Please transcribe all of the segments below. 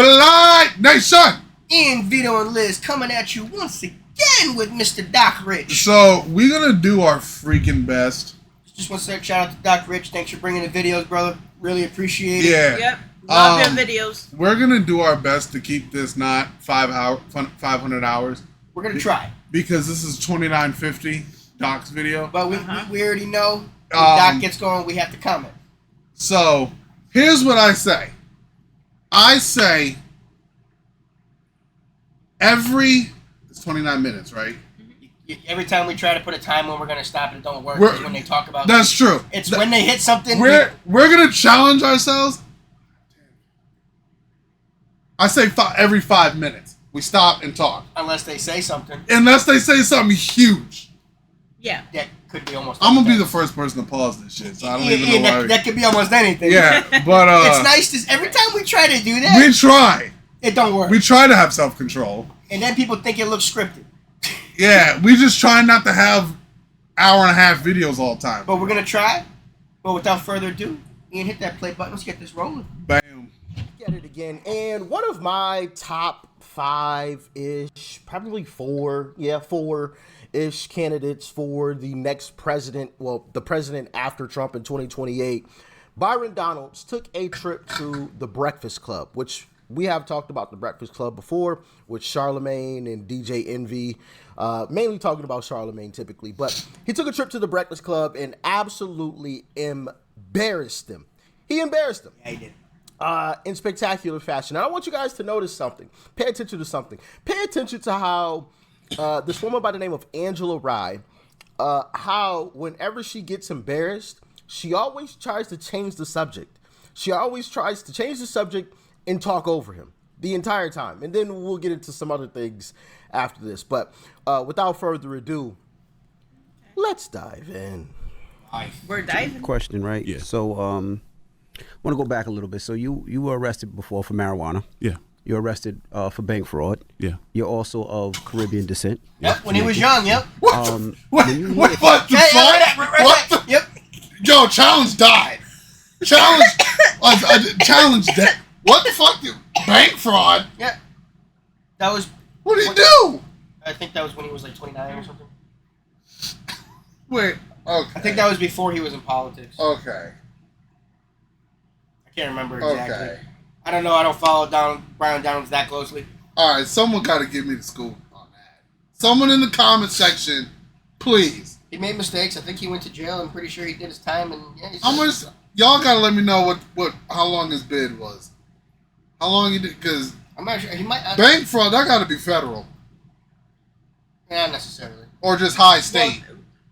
Blite Nation! And Vito and Liz coming at you once again with Mr. Doc Rich. So, we're going to do our freaking best. Just want to say shout out to Doc Rich. Thanks for bringing the videos, brother. Really appreciate it. Yeah. Yep. Love your videos. We're going to do our best to keep this not 500 hours. We're going to try. Because this is 2950 Doc's video. But we already know when Doc gets going, we have to comment. So, here's what I say. I say it's 29 minutes, right? Every time we try to put a time when we're going to stop, it don't work. When they talk about that's true. It's when they hit something. We're going to challenge ourselves. I say every 5 minutes. We stop and talk. Unless they say something. Unless they say something huge. Yeah. That could be almost I'm going to be the first person to pause this shit. So I don't even know why. That could be almost anything. Yeah, but it's nice to every time we try to do that. We try. It don't work. We try to have self-control. And then people think it looks scripted. Yeah, we just try not to have hour-and-a-half videos all the time. But we're going to try. But without further ado, Ian, hit that play button. Let's get this rolling. Bam. Get it again. And one of my top 5-ish, probably 4-ish candidates for the next president, well, the president after Trump in 2028, Byron Donalds took a trip to the Breakfast Club, which we have talked about the Breakfast Club before with Charlemagne and DJ Envy, mainly talking about Charlemagne typically. But he took a trip to the Breakfast Club and absolutely embarrassed him. He embarrassed him. Yeah, he did. In spectacular fashion. Now, I want you guys to notice something. Pay attention to something. Pay attention to how this woman by the name of Angela Rye, how whenever she gets embarrassed, she always tries to change the subject. She always tries to change the subject and talk over him the entire time. And then we'll get into some other things after this. But without further ado, let's dive in. We're diving. Question, right? Yeah. So, I want to go back a little bit. So you were arrested before for marijuana. Yeah. You're arrested for bank fraud. Yeah. You're also of Caribbean descent. Yep, when he was young, yep. What the fuck? Yep. Yo, Challenge died. Challenge dead. What the fuck? Bank fraud? Yep. That was... What did he do? I think that was when he was like 29 or something. Wait, okay. I think that was before he was in politics. Okay. I can't remember exactly. Okay. I don't know. I don't follow Byron Donalds that closely. All right, someone got to give me the scoop on that. Someone in the comment section, please. He made mistakes. I think he went to jail. I'm pretty sure he did his time. And yeah, How much? Y'all got to let me know how long his bid was. How long he did? Because I'm not sure. He might. bank fraud, that got to be federal. Not necessarily. Or just high state.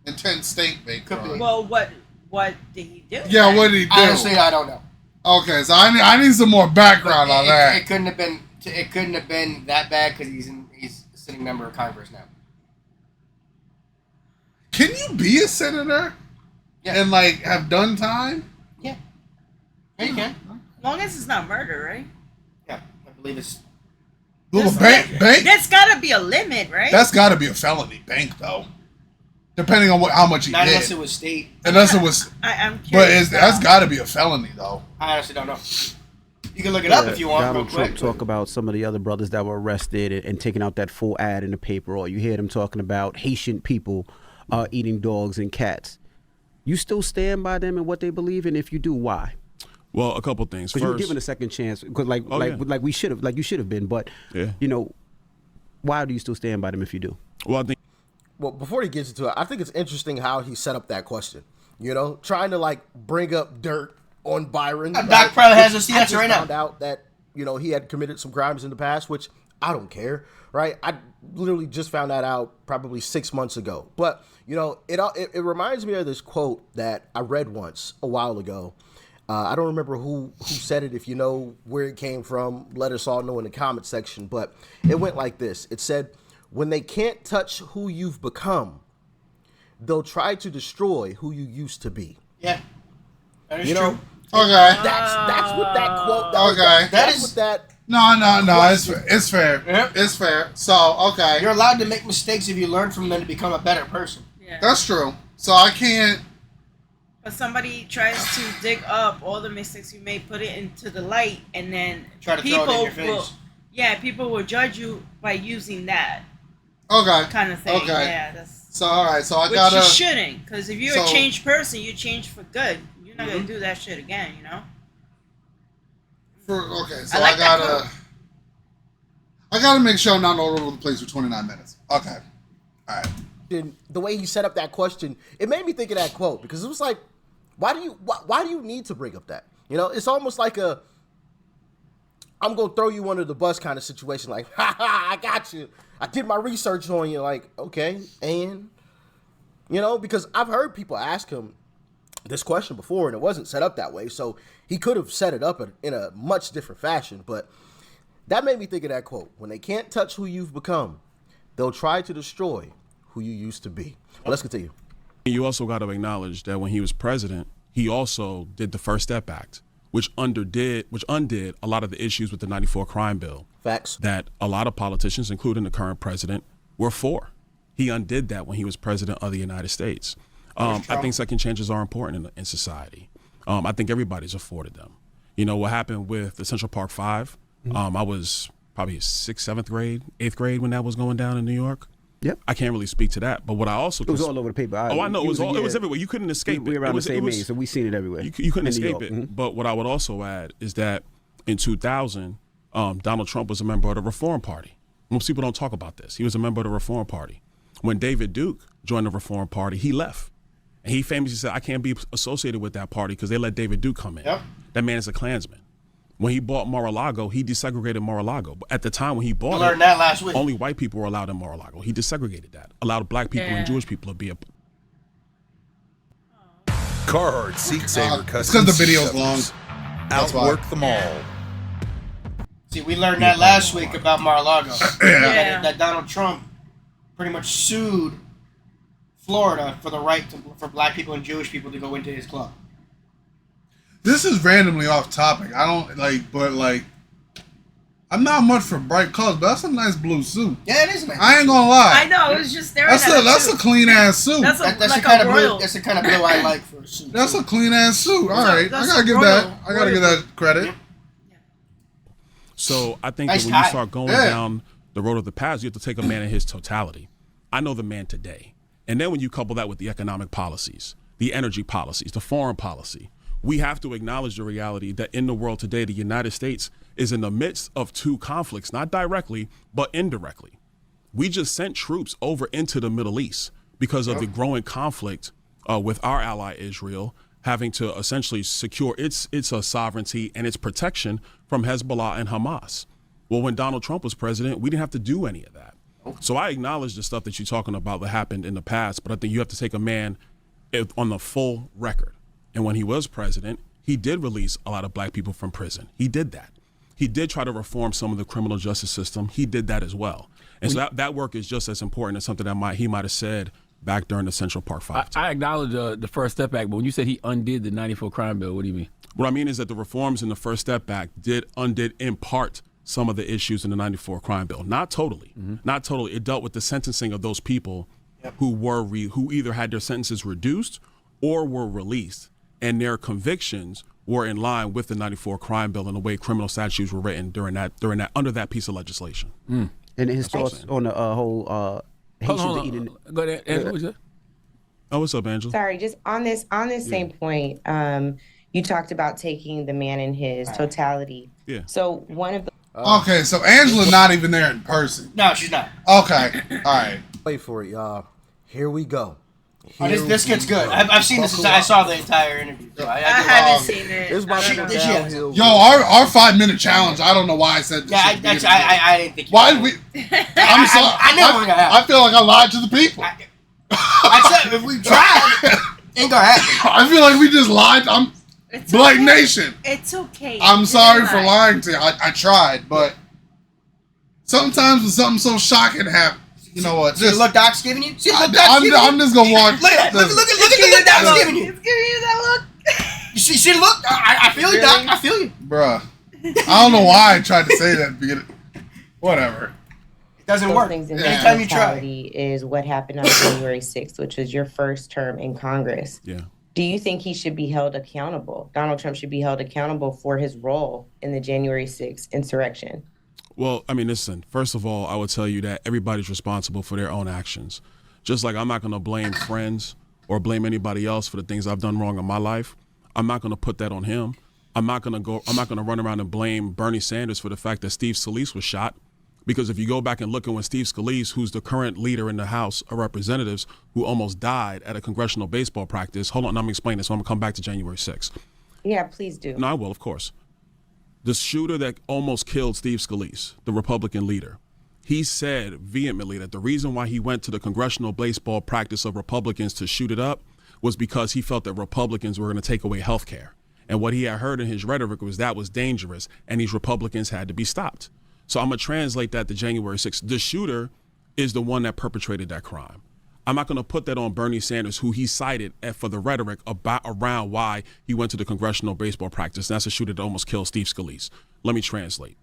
Intense state bank fraud. Well, what did he do? Yeah, what did he do? Honestly, I don't know. Okay, so I need some more background on that. It couldn't have been. It couldn't have been that bad because he's a sitting member of Congress now. Can you be a senator? Yeah. And have done time? Yeah. Yeah, you can. As long as it's not murder, right? Yeah, I believe it's. Bank? There's got to be a limit, right? That's got to be a felony bank, though. Depending on how much he Not did. unless it was state. Unless it was. I'm curious. But that's got to be a felony, though. I honestly don't know. You can look it up if you want. Donald real Trump quick. talk about some of the other brothers that were arrested and taking out that full ad in the paper, or you hear them talking about Haitian people eating dogs and cats. You still stand by them and what they believe, and if you do, why? Well, a couple things. Because you were First, given a second chance, because we should have, you should have been. But yeah. Why do you still stand by them if you do? Well, I think. Well, before he gets into it, I think it's interesting how he set up that question. Trying to bring up dirt on Byron. Doc probably has us the answer right now. Found out that he had committed some crimes in the past, which I don't care, right? I literally just found that out probably 6 months ago. But it reminds me of this quote that I read once a while ago. I don't remember who said it. If you know where it came from, let us all know in the comment section. But it went like this. It said, "When they can't touch who you've become, they'll try to destroy who you used to be." Yeah, that is true. Okay. That's what that quote. No. It's fair. Yep. It's fair. So okay. You're allowed to make mistakes if you learn from them to become a better person. Yeah. That's true. So I can't. But somebody tries to dig up all the mistakes you made, put it into the light, and then Try to throw it in your face. People will judge you by using that Okay. kind of thing. Okay. Yeah, that's So all right. So I which gotta. you shouldn't, because if you're So- a changed person, you change for good. You're not Mhm. gonna do that shit again, you know. Okay. So I like that gotta. I gotta make sure I'm not all over the place for 29 minutes. Okay. All right. And the way he set up that question, it made me think of that quote because it was like, why do you need to bring up that? You know, it's almost like a I'm gonna throw you under the bus kind of situation. Like, ha ha, I got you. I did my research on you. Like, okay, and you know, because I've heard people ask him this question before, and it wasn't set up that way. So he could have set it up in a much different fashion. But that made me think of that quote: "When they can't touch who you've become, they'll try to destroy who you used to be." Well, let's continue. You also got to acknowledge that when he was president, he also did the First Step Act, which undid a lot of the issues with the '94 crime bill. Facts. That a lot of politicians, including the current president, were for. He undid that when he was president of the United States. I think second chances are important in society. I think everybody's afforded them. You know, what happened with the Central Park Five, I was probably 6th, 7th grade, 8th grade when that was going down in New York. Yep. I can't really speak to that, but what I also It was all over the paper. I know it was everywhere. You couldn't escape we it. were around It was- the it same was- age, so we seen it everywhere. You couldn't in New escape York. it. Mhm. But what I would also add is that in 2000, Donald Trump was a member of the Reform Party. Most people don't talk about this. He was a member of the Reform Party. When David Duke joined the Reform Party, he left. And he famously said, I can't be associated with that party because they let David Duke come in. Yep. That man is a Klansman. When he bought Mar-a-Lago, he desegregated Mar-a-Lago. But at the time when he I bought learned it, that last week. only white people were allowed in Mar-a-Lago. He desegregated that, allowed black people Yeah. and Jewish people to be a... Carhartt Seat Saver It's Custom 'cause the video's seat long. covers. That's why. Outwork them all. See, we learned that last week about Mar-a-Lago. Yeah. That Donald Trump pretty much sued Florida for the right for black people and Jewish people to go into his club. This is randomly off topic. I don't I'm not much for bright colors, but that's a nice blue suit. Yeah, it is nice. I ain't gonna lie. I know. It was just staring That's at a clean ass suit. That's That's like the kind a of royal. blue. That's the kind of blue I like for a suit. That's a clean ass suit. All right, I that's gotta a give royal- that. I gotta give royal- that credit. So I think Nice that when you tie. start going Yeah. down the road of the past, you have to take a man in his totality. I know the man today. And then when you couple that with the economic policies, the energy policies, the foreign policy, we have to acknowledge the reality that in the world today, the United States is in the midst of two conflicts, not directly, but indirectly. We just sent troops over into the Middle East because of the growing conflict with our ally Israel having to essentially secure its sovereignty and its protection from Hezbollah and Hamas. Well, when Donald Trump was president, we didn't have to do any of that. So I acknowledge the stuff that you're talking about that happened in the past, but I think you have to take a man on the full record. And when he was president, he did release a lot of black people from prison. He did that. He did try to reform some of the criminal justice system. He did that as well. And so that work is just as important as something that he might have said back during the Central Park Five. I acknowledge the First Step Act, but when you said he undid the '94 crime bill, what do you mean? What I mean is that the reforms in the First Step Act undid in part some of the issues in the '94 crime bill. Not totally. Not totally. It dealt with the sentencing of those people who either had their sentences reduced or were released, and their convictions were in line with the '94 crime bill and the way criminal statutes were written under that piece of legislation. And his thoughts on the whole Haitians Hold on. eating. Go ahead, Angela. What you say? Oh, what's up, Angela? Sorry, just on this same point, you talked about taking the man in his totality. Yeah. So one of the Okay, so Angela's not even there in person. No, she's not. Okay, all right. Wait for it, y'all. Here we go. Oh, this Here gets we good. go. I've seen this. I saw the entire interview. So I haven't seen it. It's about I to don't go know. downhill. Yo, our 5-minute challenge. I don't know why I said this. Yeah, at the beginning. I didn't think. Why did we? I'm sorry. I knew it was gonna happen. I feel like I lied to the people. I said if we tried, ain't gonna happen. I feel like we just lied. It's Blite okay. Nation. It's okay. I'm You sorry didn't for lie. lying to you. I tried, but sometimes when something so shocking happens, you know what? See the Just, look Doc's giving you. See the look Doc's giving you. I'm just gonna watch. Look at that. Look at the look Doc's giving you. It's giving you that look. You see the look? I feel you, Doc. I feel you. Bruh. I don't know why I tried to say that. at the beginning. Whatever. It doesn't those work. things in Anytime his you try. totality is what happened on January 6th, which was your first term in Congress. Yeah. Do you think he should be held accountable? Donald Trump should be held accountable for his role in the January 6th insurrection? Well, I mean, listen, first of all, I would tell you that everybody's responsible for their own actions. Just like I'm not going to blame friends or blame anybody else for the things I've done wrong in my life. I'm not going to put that on him. I'm not going to run around and blame Bernie Sanders for the fact that Steve Scalise was shot. Because if you go back and look at when Steve Scalise, who's the current leader in the House of Representatives, who almost died at a congressional baseball practice. Hold on, I'm going to explain this. So I'm going to come back to January 6th. Yeah, please do. No, I will, of course. The shooter that almost killed Steve Scalise, the Republican leader, he said vehemently that the reason why he went to the congressional baseball practice of Republicans to shoot it up was because he felt that Republicans were going to take away health care. And what he had heard in his rhetoric was that was dangerous, and these Republicans had to be stopped. So I'm going to translate that to January 6th. The shooter is the one that perpetrated that crime. I'm not going to put that on Bernie Sanders, who he cited for the rhetoric around why he went to the congressional baseball practice. That's a shooter that almost killed Steve Scalise. Let me translate.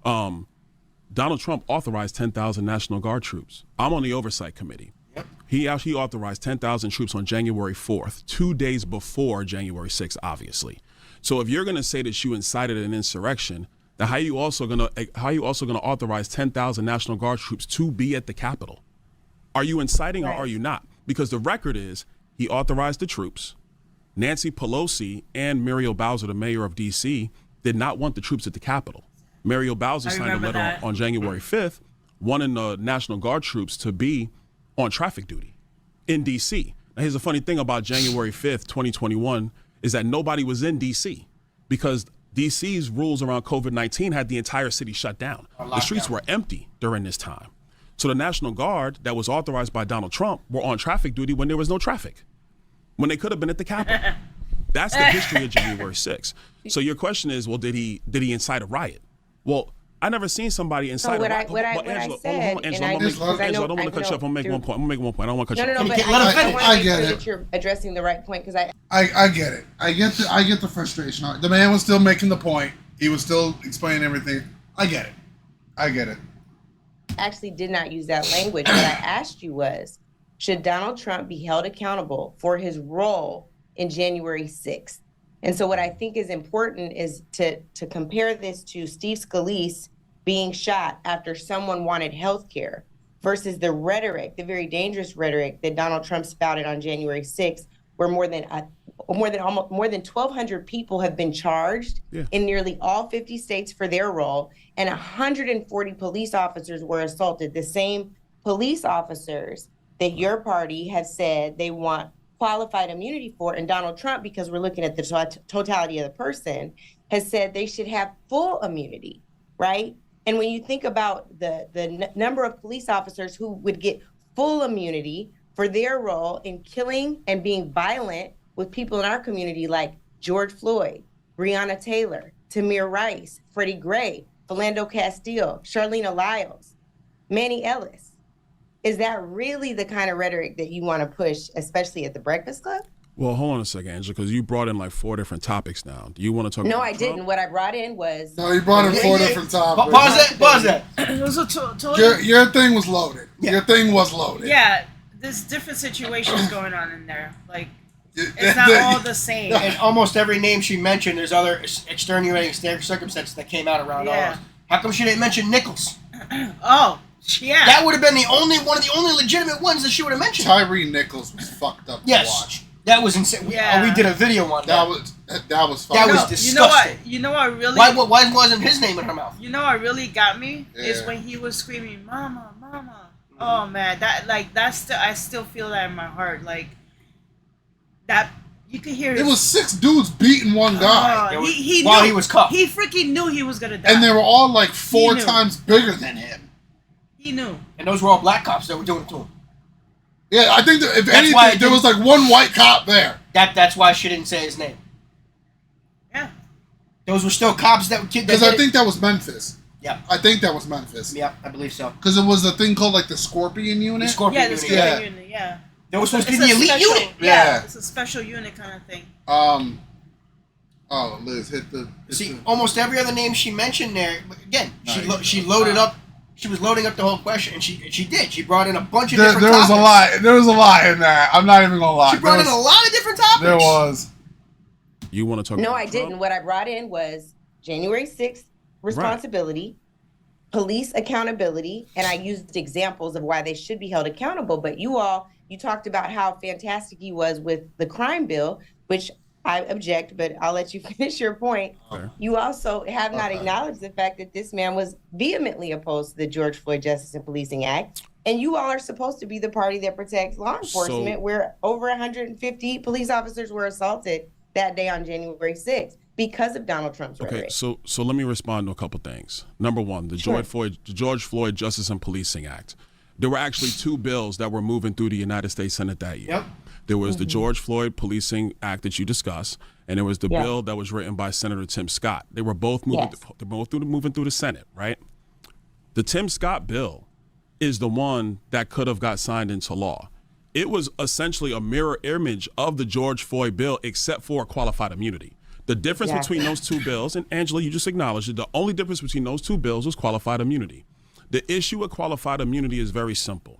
Donald Trump authorized 10,000 National Guard troops. I'm on the Oversight Committee. Yep. He actually authorized 10,000 troops on January 4th, 2 days before January 6th, obviously. So if you're going to say that you incited an insurrection, then how are you also going to authorize 10,000 National Guard troops to be at the Capitol? Are you inciting or are you not? Because the record is he authorized the troops. Nancy Pelosi and Muriel Bowser, the mayor of D.C., did not want the troops at the Capitol. Muriel Bowser signed a letter on January 5th wanting the National Guard troops to be on traffic duty in D.C. Now, here's the funny thing about January 5th, 2021, is that nobody was in D.C. because D.C.'s rules around COVID-19 had the entire city shut down. The streets were empty during this time. So the National Guard that was authorized by Donald Trump were on traffic duty when there was no traffic, when they could have been at the Capitol. That's the history of January 6th. So your question is, well, did he incite a riot? Well, I never seen somebody incite a riot. What I said, Angela, I don't want to cut you off. I'm going to make one point. I don't want to cut you off. No, but I want to make sure that you're addressing the right point because I get it. I get the frustration. The man was still making the point. He was still explaining everything. I get it. Actually did not use that language. What I asked you was, should Donald Trump be held accountable for his role in January 6th? And so what I think is important is to compare this to Steve Scalise being shot after someone wanted health care versus the rhetoric, the very dangerous rhetoric that Donald Trump spouted on January 6th, where more than 1,200 people have been charged in nearly all 50 states for their role, and 140 police officers were assaulted. The same police officers that your party has said they want qualified immunity for, and Donald Trump, because we're looking at the totality of the person, has said they should have full immunity, right? And when you think about the number of police officers who would get full immunity for their role in killing and being violent with people in our community like George Floyd, Breonna Taylor, Tamir Rice, Freddie Gray, Philando Castile, Charlene Lyles, Manny Ellis. Is that really the kind of rhetoric that you want to push, especially at the Breakfast Club? Well, hold on a second, Angela, because you brought in like 4 different topics now. Do you want to talk about No, I Trump? didn't. What I brought in was... No, he brought in 4 different topics. Pause that. It was a total. Your thing was loaded. Yeah. Your thing was loaded. Yeah, there's different situations going on in there. Like, it's not all the same. And almost every name she mentioned, there's other extenuating circumstances that came out around all of us. How come she didn't mention Nichols? Oh, yeah. That would have been one of the only legitimate ones that she would have mentioned. Tyree Nichols was fucked up to watch. That was insane. Yeah. We did a video on that. That was fucked That was up. disgusting. You know what really... Why wasn't his name in her mouth? You know what really got me? Is Yeah. when he was screaming, "Mama, Mama." Oh, man. I still feel that in my heart. Like, that... You could hear it was 6 dudes beating one guy. He while knew, he was cuffed. He freaking knew he was gonna die. And they were all like 4 knew. times bigger than him. He knew. And those were all black cops that were doing it to him. Yeah, I think that if That's why anything, there was like 1 white cop there. That's why she didn't say his name. Yeah. Those were still cops that were kids. Because I think that was Memphis. Yeah. I think that was Memphis. Yeah, I believe so. Because it was a thing called like the Scorpion Unit. The Scorpion Yeah, the unit. Scorpion unit, yeah. That was supposed to It's be the a elite special- unit. Yeah. It's a special unit kind of thing. Oh, Liz, hit the... See, almost every other name she mentioned there, again, she loaded up She was loading up the whole question, and she did. She brought in a bunch of There different was topics. a lot. There was a lot in that. I'm not even gonna lie. She brought in a lot of different topics. There was. You want to talk? No, about I Trump? didn't. What I brought in was January 6th responsibility, police accountability, and I used examples of why they should be held accountable. But you talked about how fantastic he was with the crime bill, which I object, but I'll let you finish your point. Okay. You also have not acknowledged the fact that this man was vehemently opposed to the George Floyd Justice and Policing Act. And you all are supposed to be the party that protects law enforcement, where over 150 police officers were assaulted that day on January 6th because of Donald Trump's rhetoric. So let me respond to a couple things. Number one, the George Floyd Justice and Policing Act. There were actually two bills that were moving through the United States Senate that year. Yep. There was the George Floyd Policing Act that you discussed, and there was the bill that was written by Senator Tim Scott. They were both moving. They're both moving through the Senate, right? The Tim Scott bill is the one that could have got signed into law. It was essentially a mirror image of the George Floyd bill, except for qualified immunity. The difference between those two bills, and Angela, you just acknowledged it, the only difference between those two bills was qualified immunity. The issue with qualified immunity is very simple.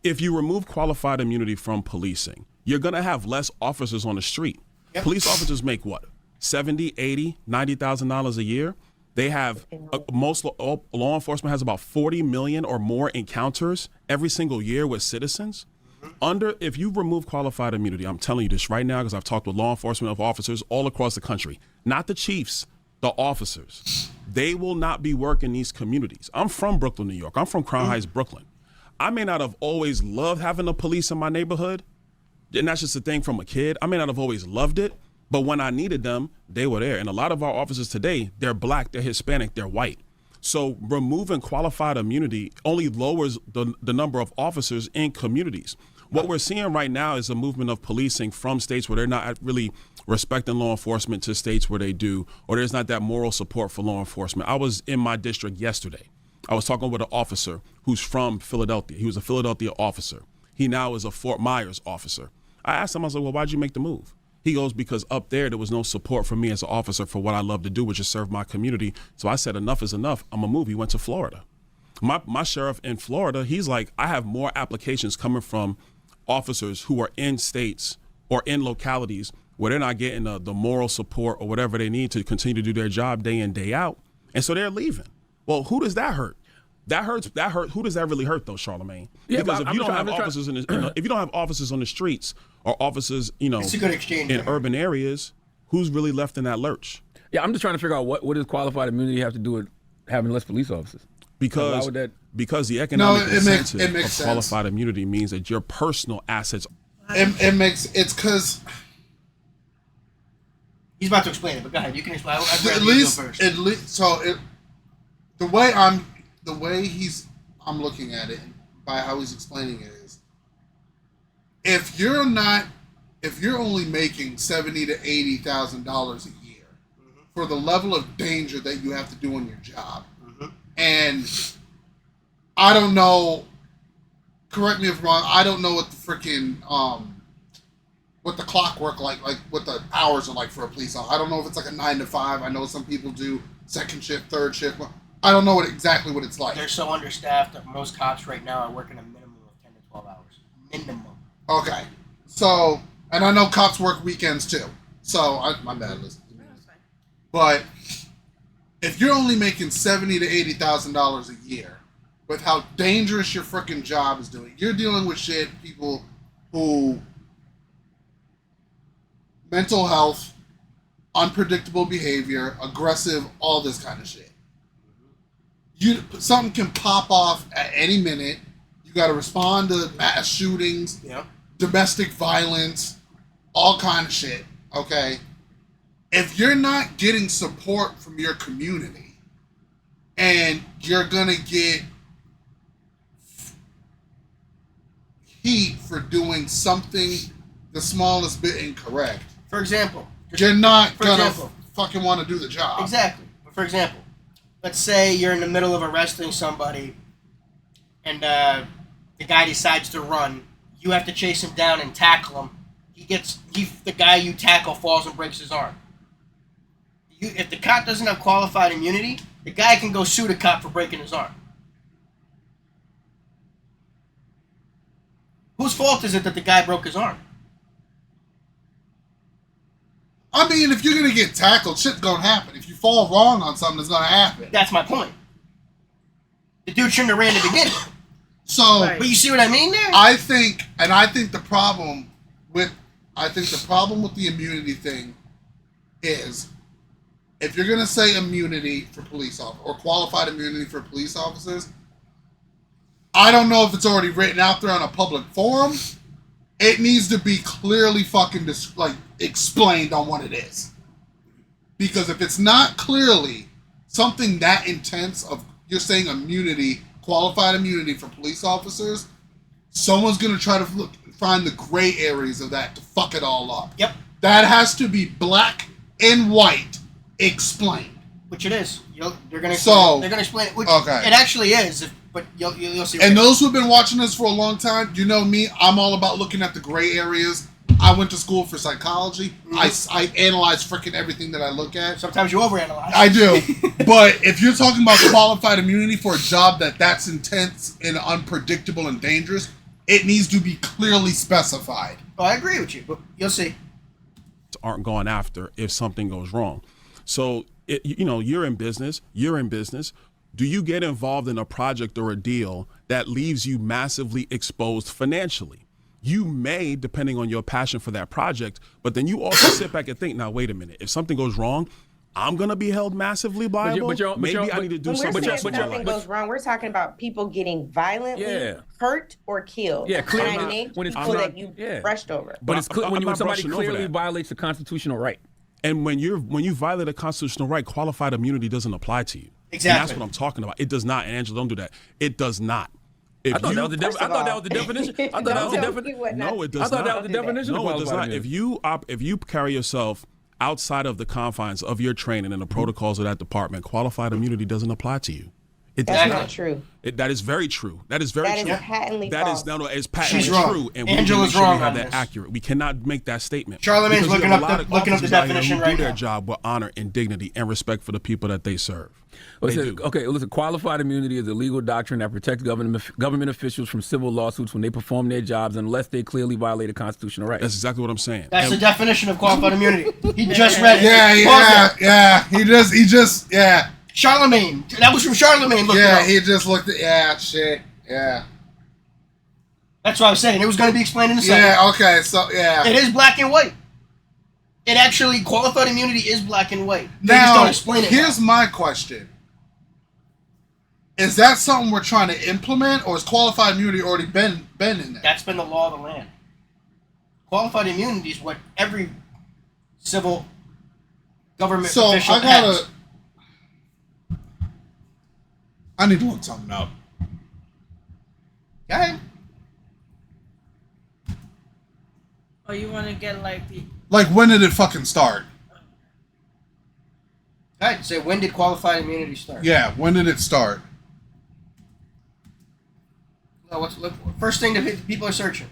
If you remove qualified immunity from policing, you're going to have less officers on the street. Yep. Police officers make what? $70,000, $80,000, $90,000 a year. They have most law enforcement has about 40 million or more encounters every single year with citizens. If you remove qualified immunity, I'm telling you this right now because I've talked with law enforcement officers all across the country, not the chiefs, the officers. They will not be working these communities. I'm from Brooklyn, New York. I'm from Crown Heights, Brooklyn. I may not have always loved having the police in my neighborhood, and that's just a thing from a kid. I may not have always loved it, but when I needed them, they were there. And a lot of our officers today, they're black, they're Hispanic, they're white. So removing qualified immunity only lowers the number of officers in communities. What we're seeing right now is a movement of policing from states where they're not really respecting law enforcement to states where they do, or there's not that moral support for law enforcement. I was in my district yesterday. I was talking with an officer who's from Philadelphia. He was a Philadelphia officer. He now is a Fort Myers officer. I asked him, I was like, well, why'd you make the move? He goes, because up there was no support for me as an officer for what I love to do, which is serve my community. So I said, enough is enough. I'm gonna move. He went to Florida. My sheriff in Florida, he's like, I have more applications coming from officers who are in states or in localities where they're not getting the moral support or whatever they need to continue to do their job day in, day out. And so they're leaving. Well, who does that hurt? That hurts. Who does that really hurt, though, Charlamagne? Yeah, because if you don't have officers if you don't have officers on the streets or officers, it's a good exchange in urban areas, who's really left in that lurch? Yeah, I'm just trying to figure out what does qualified immunity have to do with having less police officers? Because why would that? Because the economic incentive it makes of qualified immunity means that your personal assets. It's because he's about to explain it, but go ahead. You can explain. The way I'm looking at it by how he's explaining it is, if you're only making $70,000 to $80,000 a year for the level of danger that you have to do on your job, and I don't know, correct me if I'm wrong, I don't know what the freaking what the clockwork like what the hours are like for a police officer. I don't know if it's like a 9 to 5. I know some people do second shift, third shift. I don't know exactly what it's like. They're so understaffed that most cops right now are working a minimum of 10 to 12 hours. Minimum. Okay. So, and I know cops work weekends too. So, my bad, listen. But if you're only making $70,000 to $80,000 a year, with how dangerous your freaking job is doing, you're dealing with people who mental health, unpredictable behavior, aggressive, all this kind of shit. Something can pop off at any minute. You got to respond to mass shootings, domestic violence, all kind of shit. Okay, if you're not getting support from your community, and you're gonna get heat for doing something the smallest bit incorrect. For example, you're not gonna fucking want to do the job. Exactly. For example, let's say you're in the middle of arresting somebody and the guy decides to run. You have to chase him down and tackle him. The guy you tackle falls and breaks his arm. If the cop doesn't have qualified immunity, the guy can go sue the cop for breaking his arm. Whose fault is it that the guy broke his arm? I mean, if you're gonna get tackled, shit's gonna happen. If you fall wrong on something, it's gonna happen. That's my point. The dude shouldn't have ran to begin with. So, Right. But you see what I mean there? I think the problem with the immunity thing is, if you're gonna say immunity for police officers or qualified immunity for police officers, I don't know if it's already written out there on a public forum. It needs to be clearly fucking explained on what it is. Because if it's not clearly something that intense of, you're saying immunity, qualified immunity for police officers, someone's going to try to find the gray areas of that to fuck it all up. Yep. That has to be black and white explained. Which it is. They're going to explain it. Which Okay. It actually is. But you'll see. And those who've been watching this for a long time, you know me, I'm all about looking at the gray areas. I went to school for psychology. Mm-hmm. I analyze freaking everything that I look at. Sometimes you overanalyze. I do. But if you're talking about qualified immunity for a job that's intense and unpredictable and dangerous, it needs to be clearly specified. Oh, I agree with you, but you'll see. Aren't gone after if something goes wrong. So, you're in business. Do you get involved in a project or a deal that leaves you massively exposed financially? You may, depending on your passion for that project, but then you also sit back and think, now, wait a minute. If something goes wrong, I'm going to be held massively liable. Maybe I need to do when something we're else saying with my something life. goes wrong, we're talking about people getting violently hurt or killed. Yeah, clearly. And I named When it's people clear- that you yeah. brushed over. But it's clear, I'm when not somebody brushing over clearly that. violates a constitutional right. And when you violate a constitutional right, qualified immunity doesn't apply to you. Exactly. And that's what I'm talking about. It does not. And Angela, don't do that. It does not. If I thought that was the First of I thought that all- was the definition. I thought that was the Don't definition. do what not- No, it does I thought not. that was the definition of No, it does qualified not. immunity. If you carry yourself outside of the confines of your training and the protocols of that department, qualified immunity doesn't apply to you. It does That's not. not true. That is very true. That is very That is true. patently That false. is it's patently She's wrong. true, and Angela's we need to wrong make sure we have on that this. accurate. We cannot make that statement. Charlamagne's Because you looking have a up lot the- of looking up the officers out here definition who right do their now. job with honor and dignity and respect for the people that they serve. Well, it They says, do. okay, listen, qualified immunity is a legal doctrine that protects government officials from civil lawsuits when they perform their jobs unless they clearly violate a constitutional right. That's exactly what I'm saying. That's And- the definition of qualified immunity. He just read it. Yeah. He just Charlemagne. That was from Charlemagne. Look it Yeah, up. he just looked at, shit. Yeah. That's what I was saying. It was going to be explained in a second. Yeah, okay, so, yeah. It is black and white. It actually, qualified immunity is black and white. They just Now, don't explain it. here's my question. Is that something we're trying to implement, or has qualified immunity already been in there? That's been the law of the land. Qualified immunity is what every civil government So, official I gotta... has. I need to look something up. Go ahead. Oh, you want to get like the Like, when did it fucking start? Go ahead. Say, when did qualified immunity start? Yeah, when did it start? Well, first thing that people are searching.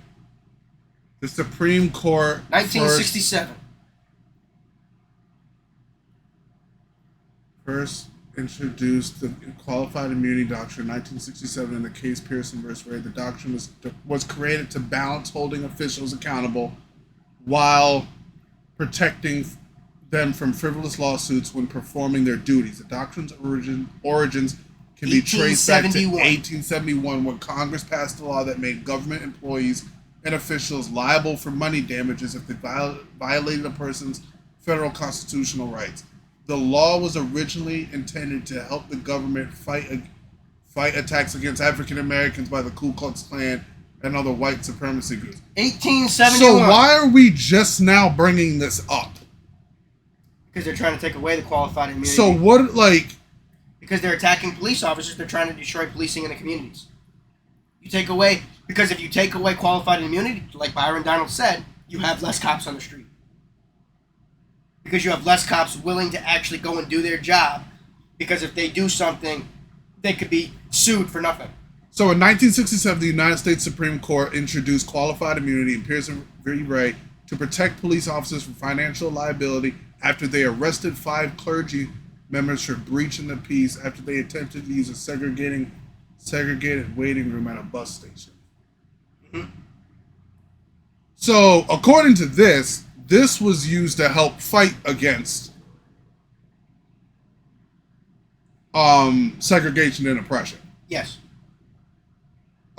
The Supreme Court 1967. first introduced the qualified immunity doctrine in 1967 in the case Pearson versus Ray. The doctrine was created to balance holding officials accountable while protecting them from frivolous lawsuits when performing their duties. The doctrine's origins can be traced back to 1871 when Congress passed a law that made government employees and officials liable for money damages if they violated a person's federal constitutional rights. The law was originally intended to help the government fight attacks against African Americans by the Ku Klux Klan and other white supremacy groups. 1871. So why are we just now bringing this up? Because they're trying to take away the qualified immunity. So what, like... Because they're attacking police officers, they're trying to destroy policing in the communities. Because if you take away qualified immunity, like Byron Donald said, you have less cops on the street. Because you have less cops willing to actually go and do their job. Because if they do something, they could be sued for nothing. So in 1967, the United States Supreme Court introduced qualified immunity in Pearson v. Ray to protect police officers from financial liability after they arrested 5 clergy members for breaching the peace after they attempted to use a segregated waiting room at a bus station. Mm-hmm. So, according to this was used to help fight against segregation and oppression. Yes.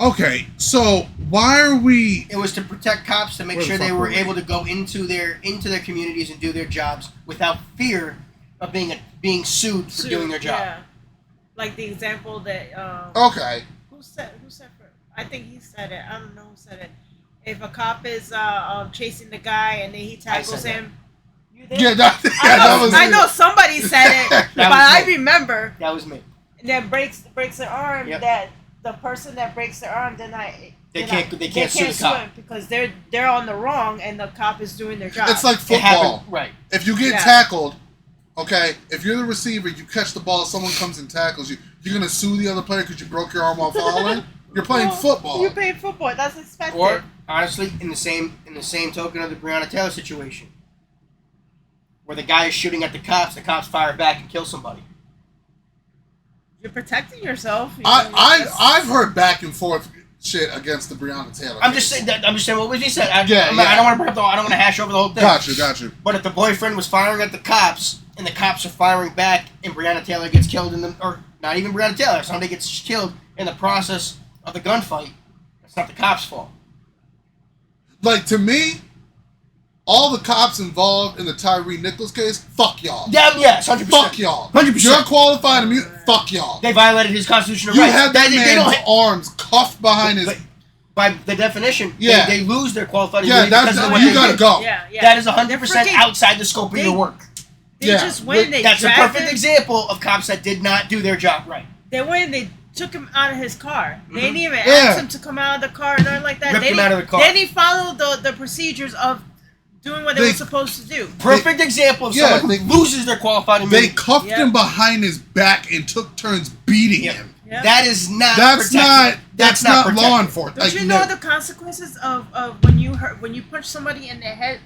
Okay, so why are we? It was to protect cops to make Where the sure they fuck were were we? able to go into their communities and do their jobs without fear of being sued for doing their job. Yeah. Like the example that Okay. who said I think he said it. I don't know who said it. If a cop is chasing the guy and then he tackles said him, you did? Yeah, that was. I know somebody said it, but I remember. That was me. That breaks their arm. Yep. That the person that breaks their arm, They can't sue the sue cop. him because they're on the wrong and the cop is doing their job. It's like It football. happened, right? If you get Yeah. tackled, okay, if you're the receiver, you catch the ball, someone comes and tackles you, you're gonna sue the other player because you broke your arm while falling. You're playing Well, football. You're playing football. That's expected. Or honestly, in the same token of the Breonna Taylor situation, where the guy is shooting at the cops fire back and kill somebody. You're protecting yourself. You know, I've heard back and forth shit against the Breonna Taylor. I'm case. just saying what was he said. I Yeah, don't yeah. want to I don't want to hash over the whole thing. Got you. But if the boyfriend was firing at the cops and the cops are firing back and Breonna Taylor gets killed or not even Breonna Taylor, somebody gets killed in the process of the gunfight, it's not the cops' fault. Like, to me, all the cops involved in the Tyree Nichols case, fuck y'all. Yeah, yes, 100%. Fuck y'all. 100%. You're qualified immune. Fuck y'all. They violated his constitutional You rights. had that They man's don't- arms cuffed behind his. But by the definition, Yeah. they lose their qualified Yeah, immunity that's because of what you they gotta did. go. Yeah, yeah. That is 100% They're freaking- outside the scope of your work. They Yeah, just went and they That's a dragged perfect him. example of cops that did not do their job right. They went and they took him out of his car. They didn't even Yeah. ask him to come out of the car or nothing like that. Ripped they him didn't- out of the car. They didn't follow the procedures of doing what they were supposed to do. Perfect example of Yeah, someone who they- loses their qualified They immunity. cuffed Yep. him behind his back and took turns beating Yep. him. Yep. That is not That's protected. that's not protected. law enforcement. Don't Like, you know the consequences of when you punch somebody in the head?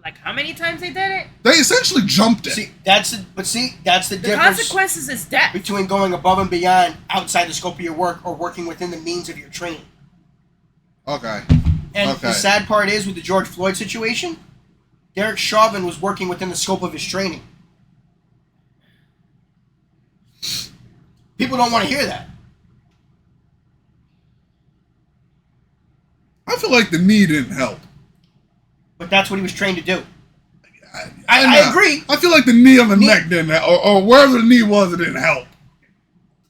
Like how many times they did it? they essentially jumped it. See, that's the The difference consequences is death. between going above and beyond outside the scope of your work or working within the means of your training. Okay. And Okay. the sad part is with the George Floyd situation, Derek Chauvin was working within the scope of his training. People don't want to hear that. I feel like the knee didn't help. But that's what he was trained to do. I I agree. I feel like the knee on the neck didn't help, or wherever the knee was, it didn't help.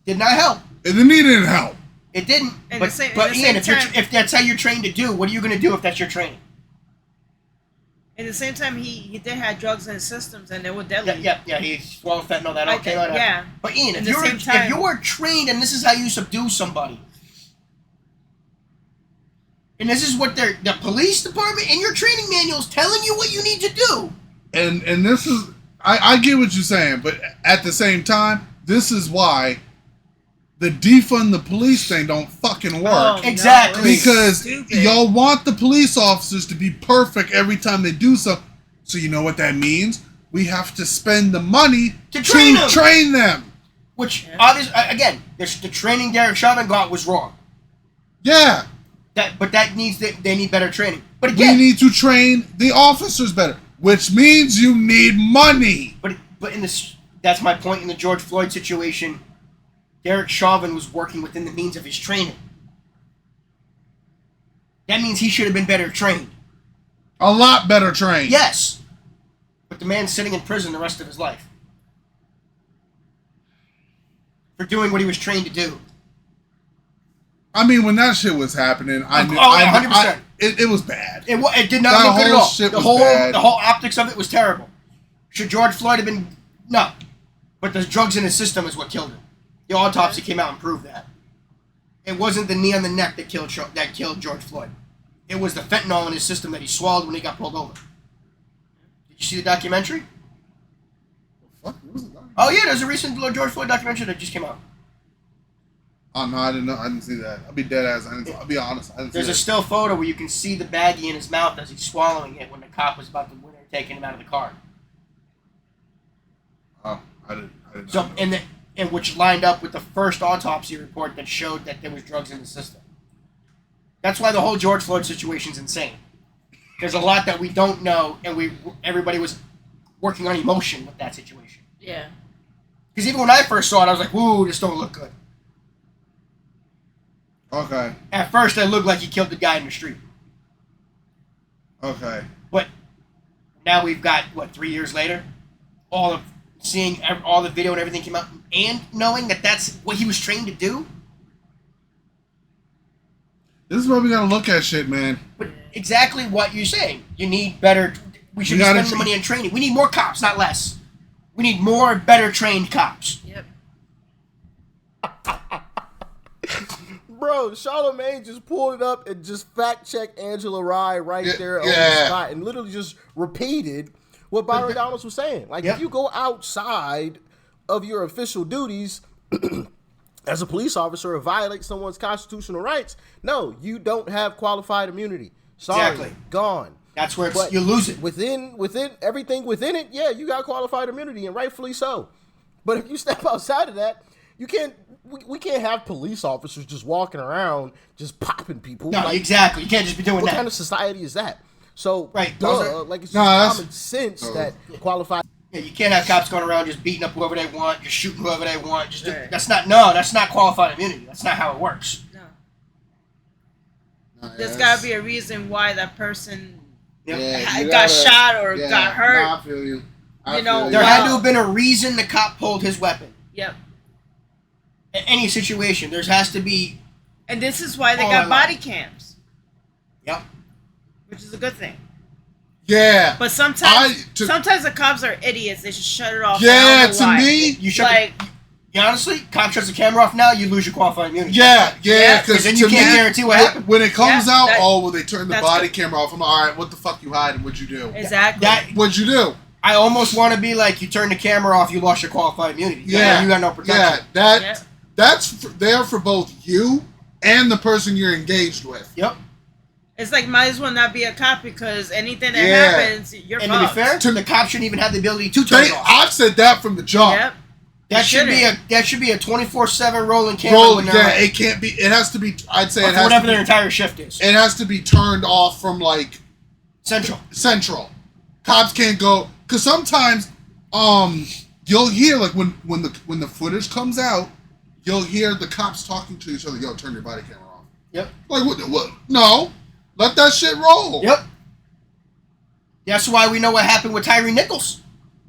Did not help. And the knee didn't help. It didn't. And But, the same- but at the Ian, same if time- if that's how you're trained to do, what are you going to do if that's your training? At the same time, he did have drugs in his systems and they were deadly. Yeah. He swallowed fentanyl. That all came out. Yeah. But Ian, At if the you're same time- if you were trained and this is how you subdue somebody, and this is what the police department and your training manuals telling you what you need to do. And this is I get what you're saying, but at the same time, this is why the defund the police thing don't fucking work. Oh, Exactly. no, it's Because stupid. y'all want the police officers to be perfect every time they do something. So you know what that means? We have to spend the money To train them. Which obviously, again, the training Derek Chauvin got was wrong. Yeah. But that needs they need better training. But We again, need to train the officers better, which means you need money. but in this, that's my point in the George Floyd situation. Derek Chauvin was working within the means of his training. That means he should have been better trained. A lot better trained. Yes. But the man's sitting in prison the rest of his life for doing what he was trained to do. I mean, when that shit was happening, I knew. Oh, yeah, 100%. It was bad. It did not That look good at whole all. shit The was whole bad. the whole optics of it was terrible. Should George Floyd have been? No. But the drugs in his system is what killed him. The autopsy came out and proved that. It wasn't the knee on the neck that killed George Floyd. It was the fentanyl in his system that he swallowed when he got pulled over. Did you see the documentary? Fuck, what was it? Oh yeah, there's a recent George Floyd documentary that just came out. Oh no, I didn't know. I didn't see that. I'll be dead ass. I'll be honest. I didn't There's see a still photo where you can see the baggie in his mouth as he's swallowing it when the cop was about to when they were taking him out of the car. Oh, I didn't. So and which lined up with the first autopsy report that showed that there was drugs in the system. That's why the whole George Floyd situation's insane. There's a lot that we don't know, and everybody was working on emotion with that situation. Yeah. Because even when I first saw it, I was like, "Ooh, this don't look good." Okay. At first, it looked like he killed the guy in the street. Okay. But now we've got, 3 years later? Seeing all the video and everything came out, and knowing that that's what he was trained to do? This is where we gotta look at shit, man. But exactly what you're saying. You need better... We should be spending the money on training. We need more cops, not less. We need more, better trained cops. Yep. Bro, Charlamagne just pulled it up and just fact-checked Angela Rye there on the spot and literally just repeated what Byron Donalds was saying. Like, if you go outside of your official duties as a police officer or violate someone's constitutional rights, no, you don't have qualified immunity. Sorry, Exactly. Gone. That's where you lose it. Within everything within it, yeah, you got qualified immunity, and rightfully so. But if you step outside of that, you can't. We can't have police officers just walking around just popping people. No, exactly. You can't just be doing what that. What kind of society is that? So, right, it's just common sense that qualified. Yeah, you can't have cops going around just beating up whoever they want, just shooting whoever they want. That's not qualified immunity. That's not how it works. No. There's got to be a reason why that person got got shot or got hurt. No, I feel you. There had to have been a reason the cop pulled his weapon. Yep. In any situation, there has to be. And this is why they got body cams. Yep. Which is a good thing. Yeah. But sometimes the cops are idiots. They should shut it off. Yeah, to me, you should honestly, cop shuts the camera off now, you lose your qualified immunity. Yeah, because then you can't guarantee what happened. When it comes out, well, they turn the body camera off. I'm like, all right, what the fuck you hiding? What'd you do? Exactly. What'd you do? I almost want to be like, you turn the camera off, you lost your qualified immunity. Yeah. You got no protection. Yeah, that's there for both you and the person you're engaged with. Yep. It's like, might as well not be a cop because anything that happens, you're fucked. And to be fair, the cop shouldn't even have the ability to turn it off. I've said that from the jump. Yep. That should be a 24/7 rolling camera. It can't be. It has to be. I'd say it has whatever to be, their entire shift is. It has to be turned off from like central. Cops can't go because sometimes you'll hear like when the footage comes out, you'll hear the cops talking to each other. Yo, turn your body camera off. Yep. Like what? No, let that shit roll. Yep. That's why we know what happened with Tyree Nichols.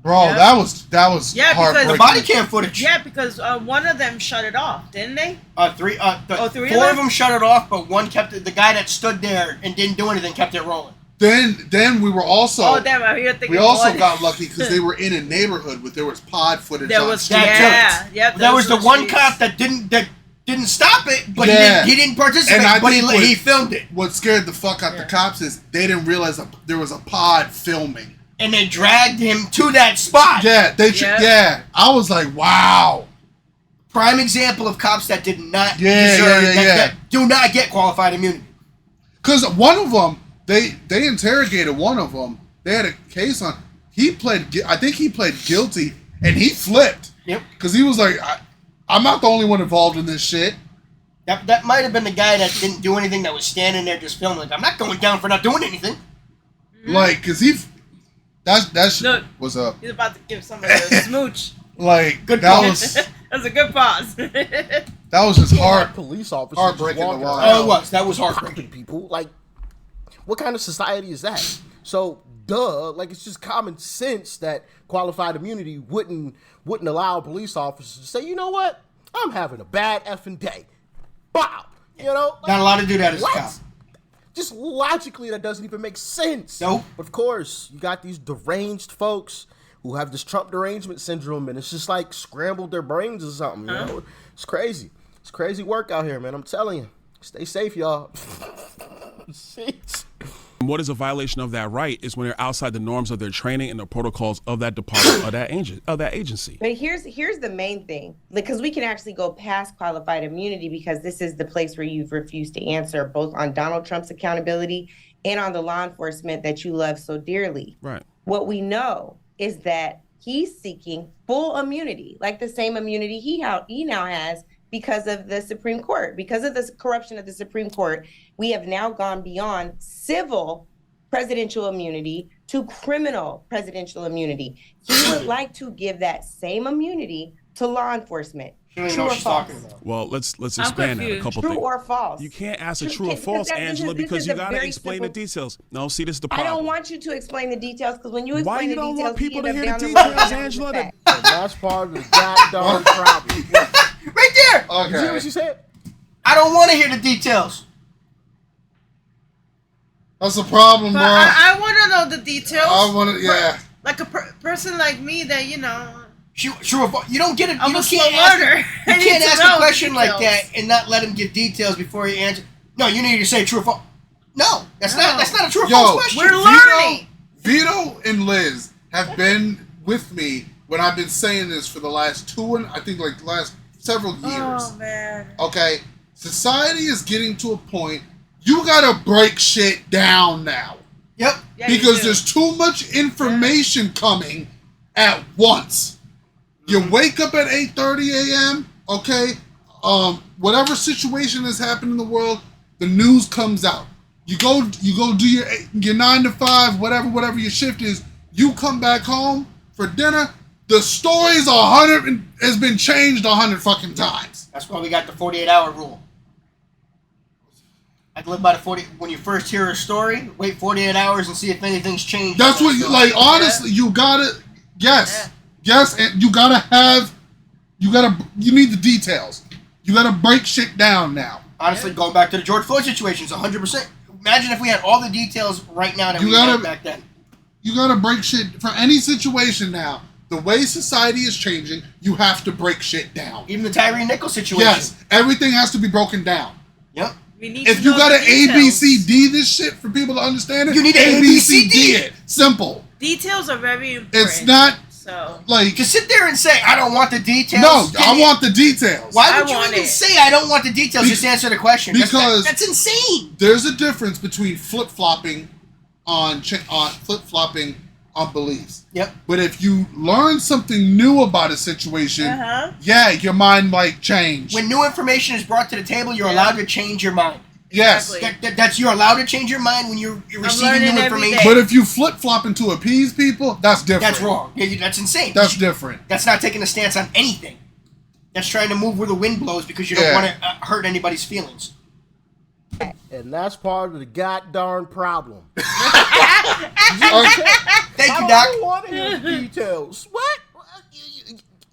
Bro, that was because the body cam footage. Yeah, because one of them shut it off, didn't they? Three four of them shut it off, but one kept it. The guy that stood there and didn't do anything kept it rolling. Then we were also. Oh damn! I'm here thinking. We also got lucky because they were in a neighborhood where there was pod footage. There was There was the one cop that didn't stop it, but he didn't participate. But he filmed it. What scared the fuck out the cops is they didn't realize there was a pod filming. And they dragged him to that spot. Yeah, I was like, wow. Prime example of cops that did not that do not get qualified immunity. Because one of them, they interrogated one of them. They had a case on. I think he pled guilty, and he flipped. Yep. Because he was like, I'm not the only one involved in this shit. That might have been the guy that didn't do anything, that was standing there just filming. Like, I'm not going down for not doing anything. Like, because that shit was up. He's about to give somebody a smooch. Like, good that pause. That was a good pause. That was just hard. Police officers heartbreaking to watch. Oh, it was. That was heartbreaking. People, like, what kind of society is that? So, like, it's just common sense that qualified immunity wouldn't allow police officers to say, you know what, I'm having a bad effing day. Wow. You know, like, not allowed to do that as a cop. Just logically, that doesn't even make sense. Nope. But of course, you got these deranged folks who have this Trump derangement syndrome, and it's just like scrambled their brains or something. You know, it's crazy. It's crazy work out here, man. I'm telling you. Stay safe, y'all. What is a violation of that right is when they're outside the norms of their training and the protocols of that department of that agency. But here's the main thing, because we can actually go past qualified immunity, because this is the place where you've refused to answer both on Donald Trump's accountability and on the law enforcement that you love so dearly. Right. What we know is that he's seeking full immunity, like the same immunity he now has because of the Supreme Court. Because of the corruption of the Supreme Court, we have now gone beyond civil presidential immunity to criminal presidential immunity. He would like to give that same immunity to law enforcement. She don't even True know or what she's false? talking about. Well, let's expand that a confused. couple True things. or false? You can't ask a True- true or because false, that- this Angela, is- this because is you a got to very explain the simple- details. No, see, this is the I problem. don't want you to explain the details because when you Why explain you the don't details, want people you to end hear up the down the road details, down Angela? the fact. And that's part of the goddamn problem. Right there. You see Okay. what she said? I don't want to hear the details. That's the problem, But bro. I want to know the details. I want to, yeah. Like a person like me that, True or false? You don't get it. I'm You a slow can't ask. learner. You I need can't to ask know a the question like details. that and not let him give details before you answer. No, you need to say true or false. No, that's not a true or Yo, false question. We're learning. Vito and Liz have been with me when I've been saying this for the last last several years. Oh, man. Okay? Society is getting to a point, you gotta break shit down now. Yep. Yeah, you Because do. there's too much information coming at once. You wake up at 8:30 a.m., okay? Whatever situation has happened in the world, the news comes out. You go do your 9 to 5, whatever your shift is. You come back home for dinner. The story's has been changed 100 fucking times. That's why we got the 48-hour rule. I live by the 40. When you first hear a story, wait 48 hours and see if anything's changed. That's what honestly, you gotta, yes, and you need the details. You gotta break shit down now. Honestly, going back to the George Floyd situation, it's 100%. Imagine if we had all the details right now that we had back then. You gotta break shit for any situation now. The way society is changing, you have to break shit down. Even the Tyree Nichols situation. Yes, everything has to be broken down. Yep. We need If to you know gotta the details. ABCD this shit for people to understand it, You need to ABCD it. Simple. Details are very important. It's not So like To sit there and say, I don't want the details. no. I want the details. Why I would you want even it. say I don't want the details? Just answer the question. because- that's insane. There's a difference between flip flopping on beliefs. Yep. But if you learn something new about a situation, yeah, your mind might change. When new information is brought to the table, you're allowed to change your mind. Yes. Exactly. You're allowed to change your mind when you're receiving learning new every information. day. But if you flip flopping to appease people, that's different. That's wrong. Yeah, that's insane. That's different. That's not taking a stance on anything. That's trying to move where the wind blows because you don't want to hurt anybody's feelings. And that's part of the goddamn problem. Thank you, I Doc. don't want to hear the details. What?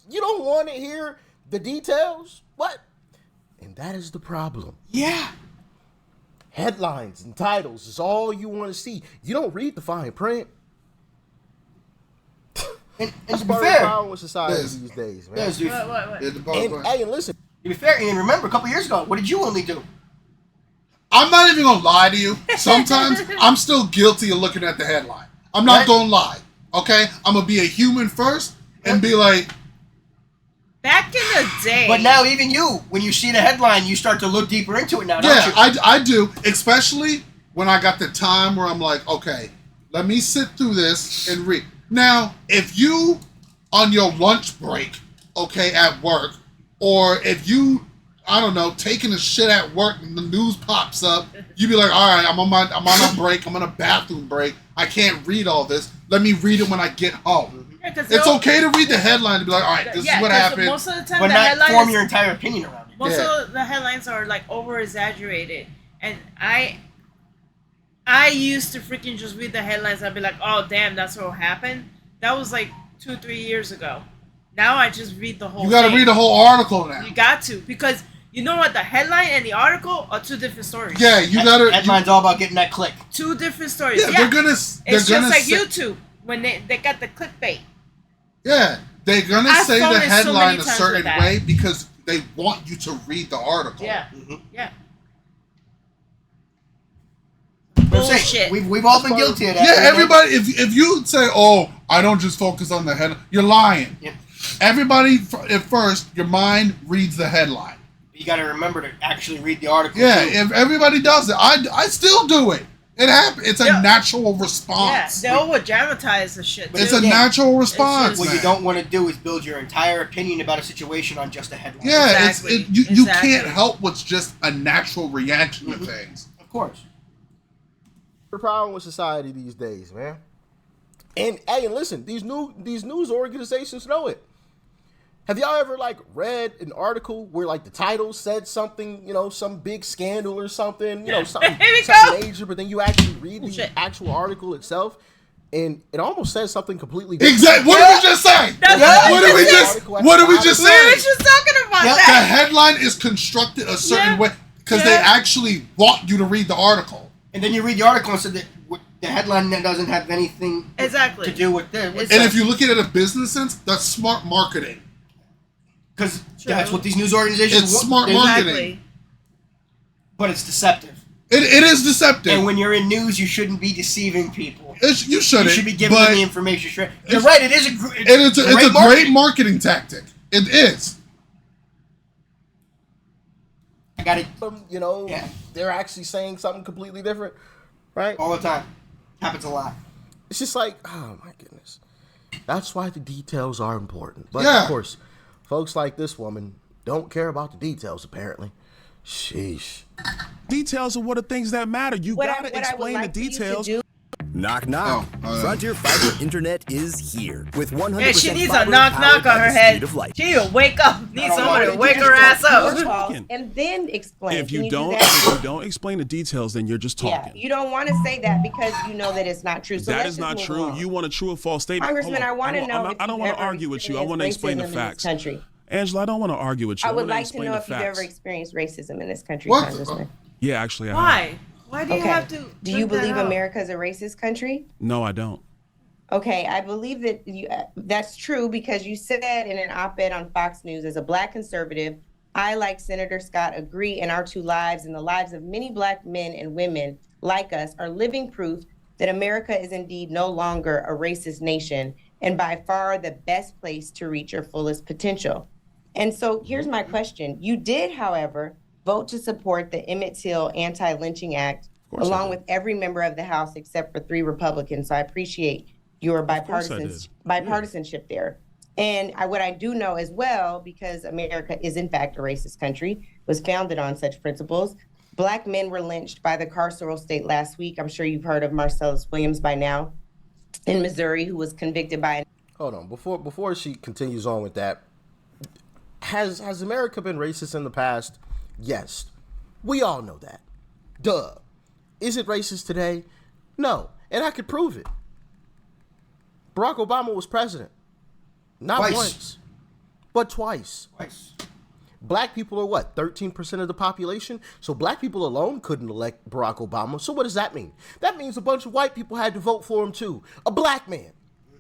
You don't want to hear the details? What? And that is the problem. Yeah. Headlines and titles is all you want to see. You don't read the fine print. And That's to be part of the fair, problem with society Yes. these days, man. yes, dude. what? Yeah, the ball And, going. hey, and listen, To be fair, and remember, a couple years ago, what did you only do? I'm not even gonna lie to you. Sometimes I'm still guilty of looking at the headline. I'm not Right. gonna lie. Okay, I'm gonna be a human first and be like, Back in the day. But now, even you, when you see the headline, you start to look deeper into it now, don't yeah, you? I do. Especially when I got the time where I'm like, okay, let me sit through this and read. Now, if you on your lunch break, okay, at work, or if you, I don't know, taking a shit at work and the news pops up, you be like, all right, I'm on a break, I'm on a bathroom break, I can't read all this. Let me read it when I get home. Yeah, 'cause It's they'll- okay to read the headline and be like, all right, this is what 'cause happened. Most of the time, But the not headlines, form your entire opinion around it. most Yeah. of the headlines are like over exaggerated, and I used to freaking just read the headlines. I'd be like, oh damn, that's what happened. That was like 2-3 years ago. Now I just read the whole. You got to thing. read the whole article now. You got to, because you know what, the headline and the article are two different stories. Yeah, you got to. Headline's all about getting that click. Two different stories. Yeah, Yeah, they're gonna. it's They're just gonna like say, YouTube when they got the clickbait. Yeah, they're gonna I've say found the it so headline many a times certain with that. way because they want you to read the article. Yeah, Mhm. yeah. But I'm saying, Bullshit. We've all been guilty of that. Yeah, right? everybody. If you say, "Oh, I don't just focus on the headline," you're lying. Yep. Everybody, at first, your mind reads the headline. You got to remember to actually read the article. Yeah, too. if everybody does it, I still do it. It happens. It's a Yeah. natural Yeah, response. they over dramatize the shit. It's too. a natural response. What you man. don't want to do is build your entire opinion about a situation on just a headline. Yeah, Exactly. you can't Exactly. help what's just a natural reaction to things. Of course. The problem with society these days, man. And hey, and listen, these news organizations know it. Have y'all ever like read an article where like the title said something, some big scandal or something, something major, but then you actually read the actual article itself, and it almost says something completely different. Exactly. What did we just say? What did we just say? We were just talking about The that. headline is constructed a certain way because they actually want you to read the article. And then you read the article and said that the headline doesn't have anything to do with this. And if you look at it in a business sense, that's smart marketing. Because that's what these news organizations It's smart marketing. But it's deceptive. It is deceptive. And when you're in news, you shouldn't be deceiving people. You shouldn't. You should be giving them the information. You're right. It is it's a great marketing tactic. It is. I got it. They're actually saying something completely different, right? All the time. Happens a lot. It's just like, oh my goodness. That's why the details are important. But of course, folks like this woman don't care about the details, apparently. Sheesh. Details are what are things that matter. You gotta explain the details. Knock, knock. Frontier Fiber Internet is here with 100% Yeah, she needs a fiber knock powered by on her the head. speed of light. She'll wake up. Need somebody to wake her ass up. And then explain. If you don't explain the details, then you're just talking. Yeah, you don't want to say that because you know that it's not true. So that is not true. You want a true or false statement. Congressman, I want to know. I don't want to argue with you. I want to explain the facts. Angela, I don't want to argue with you. I would like to know if you've ever experienced racism in this country, Congressman. Yeah, actually, I have. Why? Why do you have to? Do you believe America is a racist country? No, I don't. Okay, I believe that that's true because you said in an op-ed on Fox News, as a Black conservative, I, like Senator Scott, agree in our two lives and the lives of many Black men and women like us are living proof that America is indeed no longer a racist nation and by far the best place to reach your fullest potential. And so here's my question. You did, however, vote to support the Emmett Till Anti-Lynching Act, along with every member of the House except for 3 Republicans. So I appreciate your bipartisanship there. And what I do know as well, because America is in fact a racist country, was founded on such principles. Black men were lynched by the carceral state last week. I'm sure you've heard of Marcellus Williams by now in Missouri, who was convicted by. Hold on, before she continues on with that, has America been racist in the past? Yes, we all know that. Duh. Is it racist today? No, and I could prove it. Barack Obama was president. Not once, but twice. Black people are what, 13% of the population? So black people alone couldn't elect Barack Obama. So what does that mean? That means a bunch of white people had to vote for him too. A black man.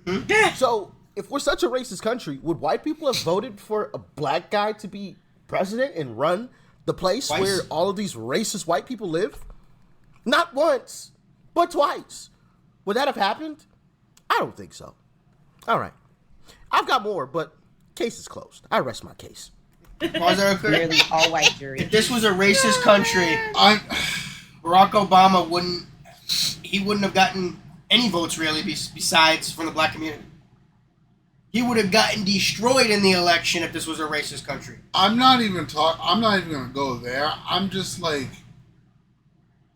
Mm-hmm. So if we're such a racist country, would white people have voted for a black guy to be president and run the place where all of these racist white people live? Not once, but twice. Would that have happened? I don't think so. All right. I've got more, but case is closed. I rest my case. Nearly all white jury. If this was a racist country, Barack Obama wouldn't have gotten any votes really besides from the black community. He would have gotten destroyed in the election if this was a racist country. I'm not even gonna go there. I'm just like,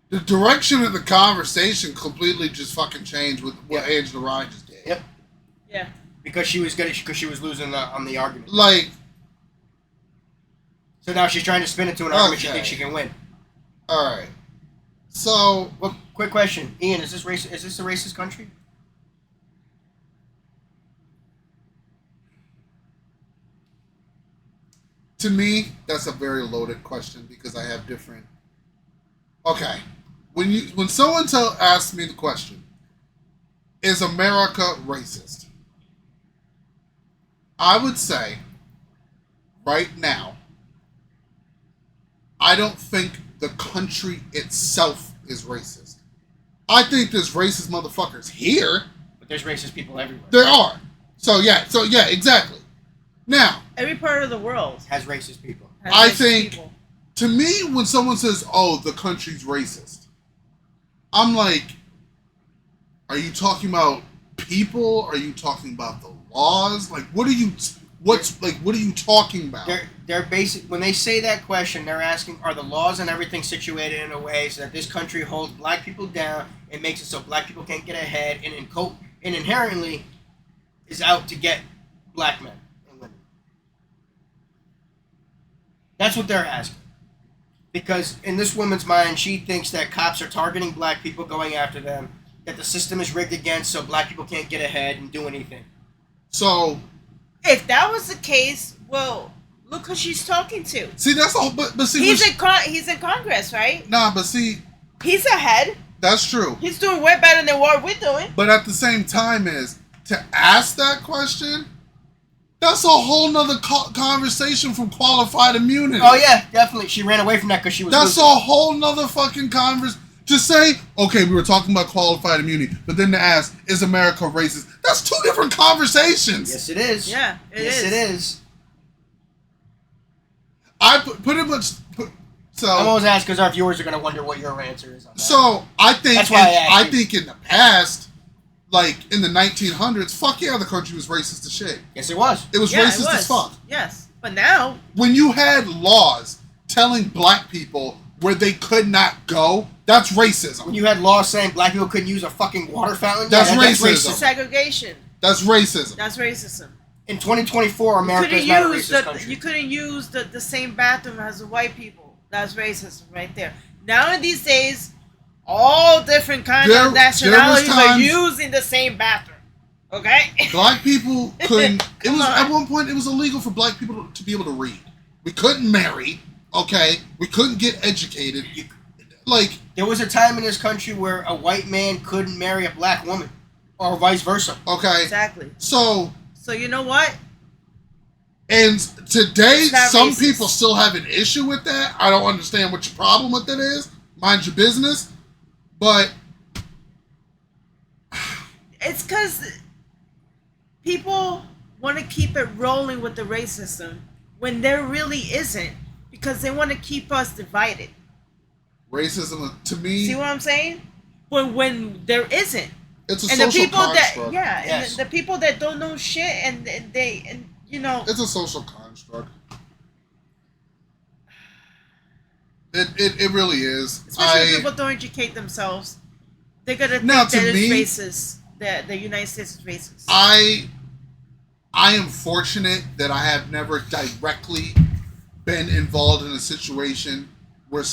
the direction of the conversation completely just fucking changed with what Angela Rye just did. Yep. Yeah. Because she was losing on the argument. Like. So now she's trying to spin it to an argument she thinks she can win. All right. So, well, quick question, Ian: Is this a racist country? To me, that's a very loaded question because I have different. Okay, when someone asks me the question, is America racist? I would say, right now, I don't think the country itself is racist. I think there's racist motherfuckers here. But there's racist people everywhere. There are. So yeah, exactly. Now, every part of the world has racist people. I think, to me, when someone says, "Oh, the country's racist," I'm like, are you talking about people? Are you talking about the laws? Like, what are you What are you talking about? They're basic. When they say that question, they're asking, are the laws and everything situated in a way so that this country holds black people down and makes it so black people can't get ahead and inherently is out to get black men and women? That's what they're asking. Because in this woman's mind, she thinks that cops are targeting black people, going after them, that the system is rigged against so black people can't get ahead and do anything. So, if that was the case, well, look who she's talking to. See, that's all. But see, he's in Congress, right? Nah, but see, he's ahead. That's true. He's doing way better than what we're doing. But at the same time, is to ask that question. That's a whole nother conversation from qualified immunity. Oh yeah, definitely. She ran away from that because she was. That's a whole nother fucking conversation. To say, okay, we were talking about qualified immunity, but then to ask, is America racist? That's two different conversations. Yes, it is. Yeah, it is. I pretty much. So I'm always asked because our viewers are going to wonder what your answer is on that. So I think. That's why I think in the past, like in the 1900s, fuck yeah, the country was racist as shit. Yes, it was. It was racist as fuck. Yes, but now when you had laws telling black people where they could not go, that's racism. When you had laws saying black people couldn't use a fucking water fountain, that's racism. Segregation. That's racism. That's racism. In 2024, America is not a racist country. You couldn't use the same bathroom as the white people. That's racism right there. Now in these days, all different kinds of nationalities are using the same bathroom. Okay? Black people couldn't. At one point it was illegal for black people to be able to read. We couldn't marry. Okay, we couldn't get educated. There was a time in this country where a white man couldn't marry a black woman, or vice versa. Okay, exactly. So you know what? And today, some racist. people still have an issue with that. I don't understand what your problem with it is. Mind your business. But it's because people want to keep it rolling with the racism when there really isn't. Because they want to keep us divided. Racism, to me... See what I'm saying? When there isn't. It's a and social the people construct. and the people that don't know shit and you know... It's a social construct. It really is. Especially when people don't educate themselves. They're going to think that it's racist. That the United States is racist. I am fortunate that I have never directly been involved in a situation where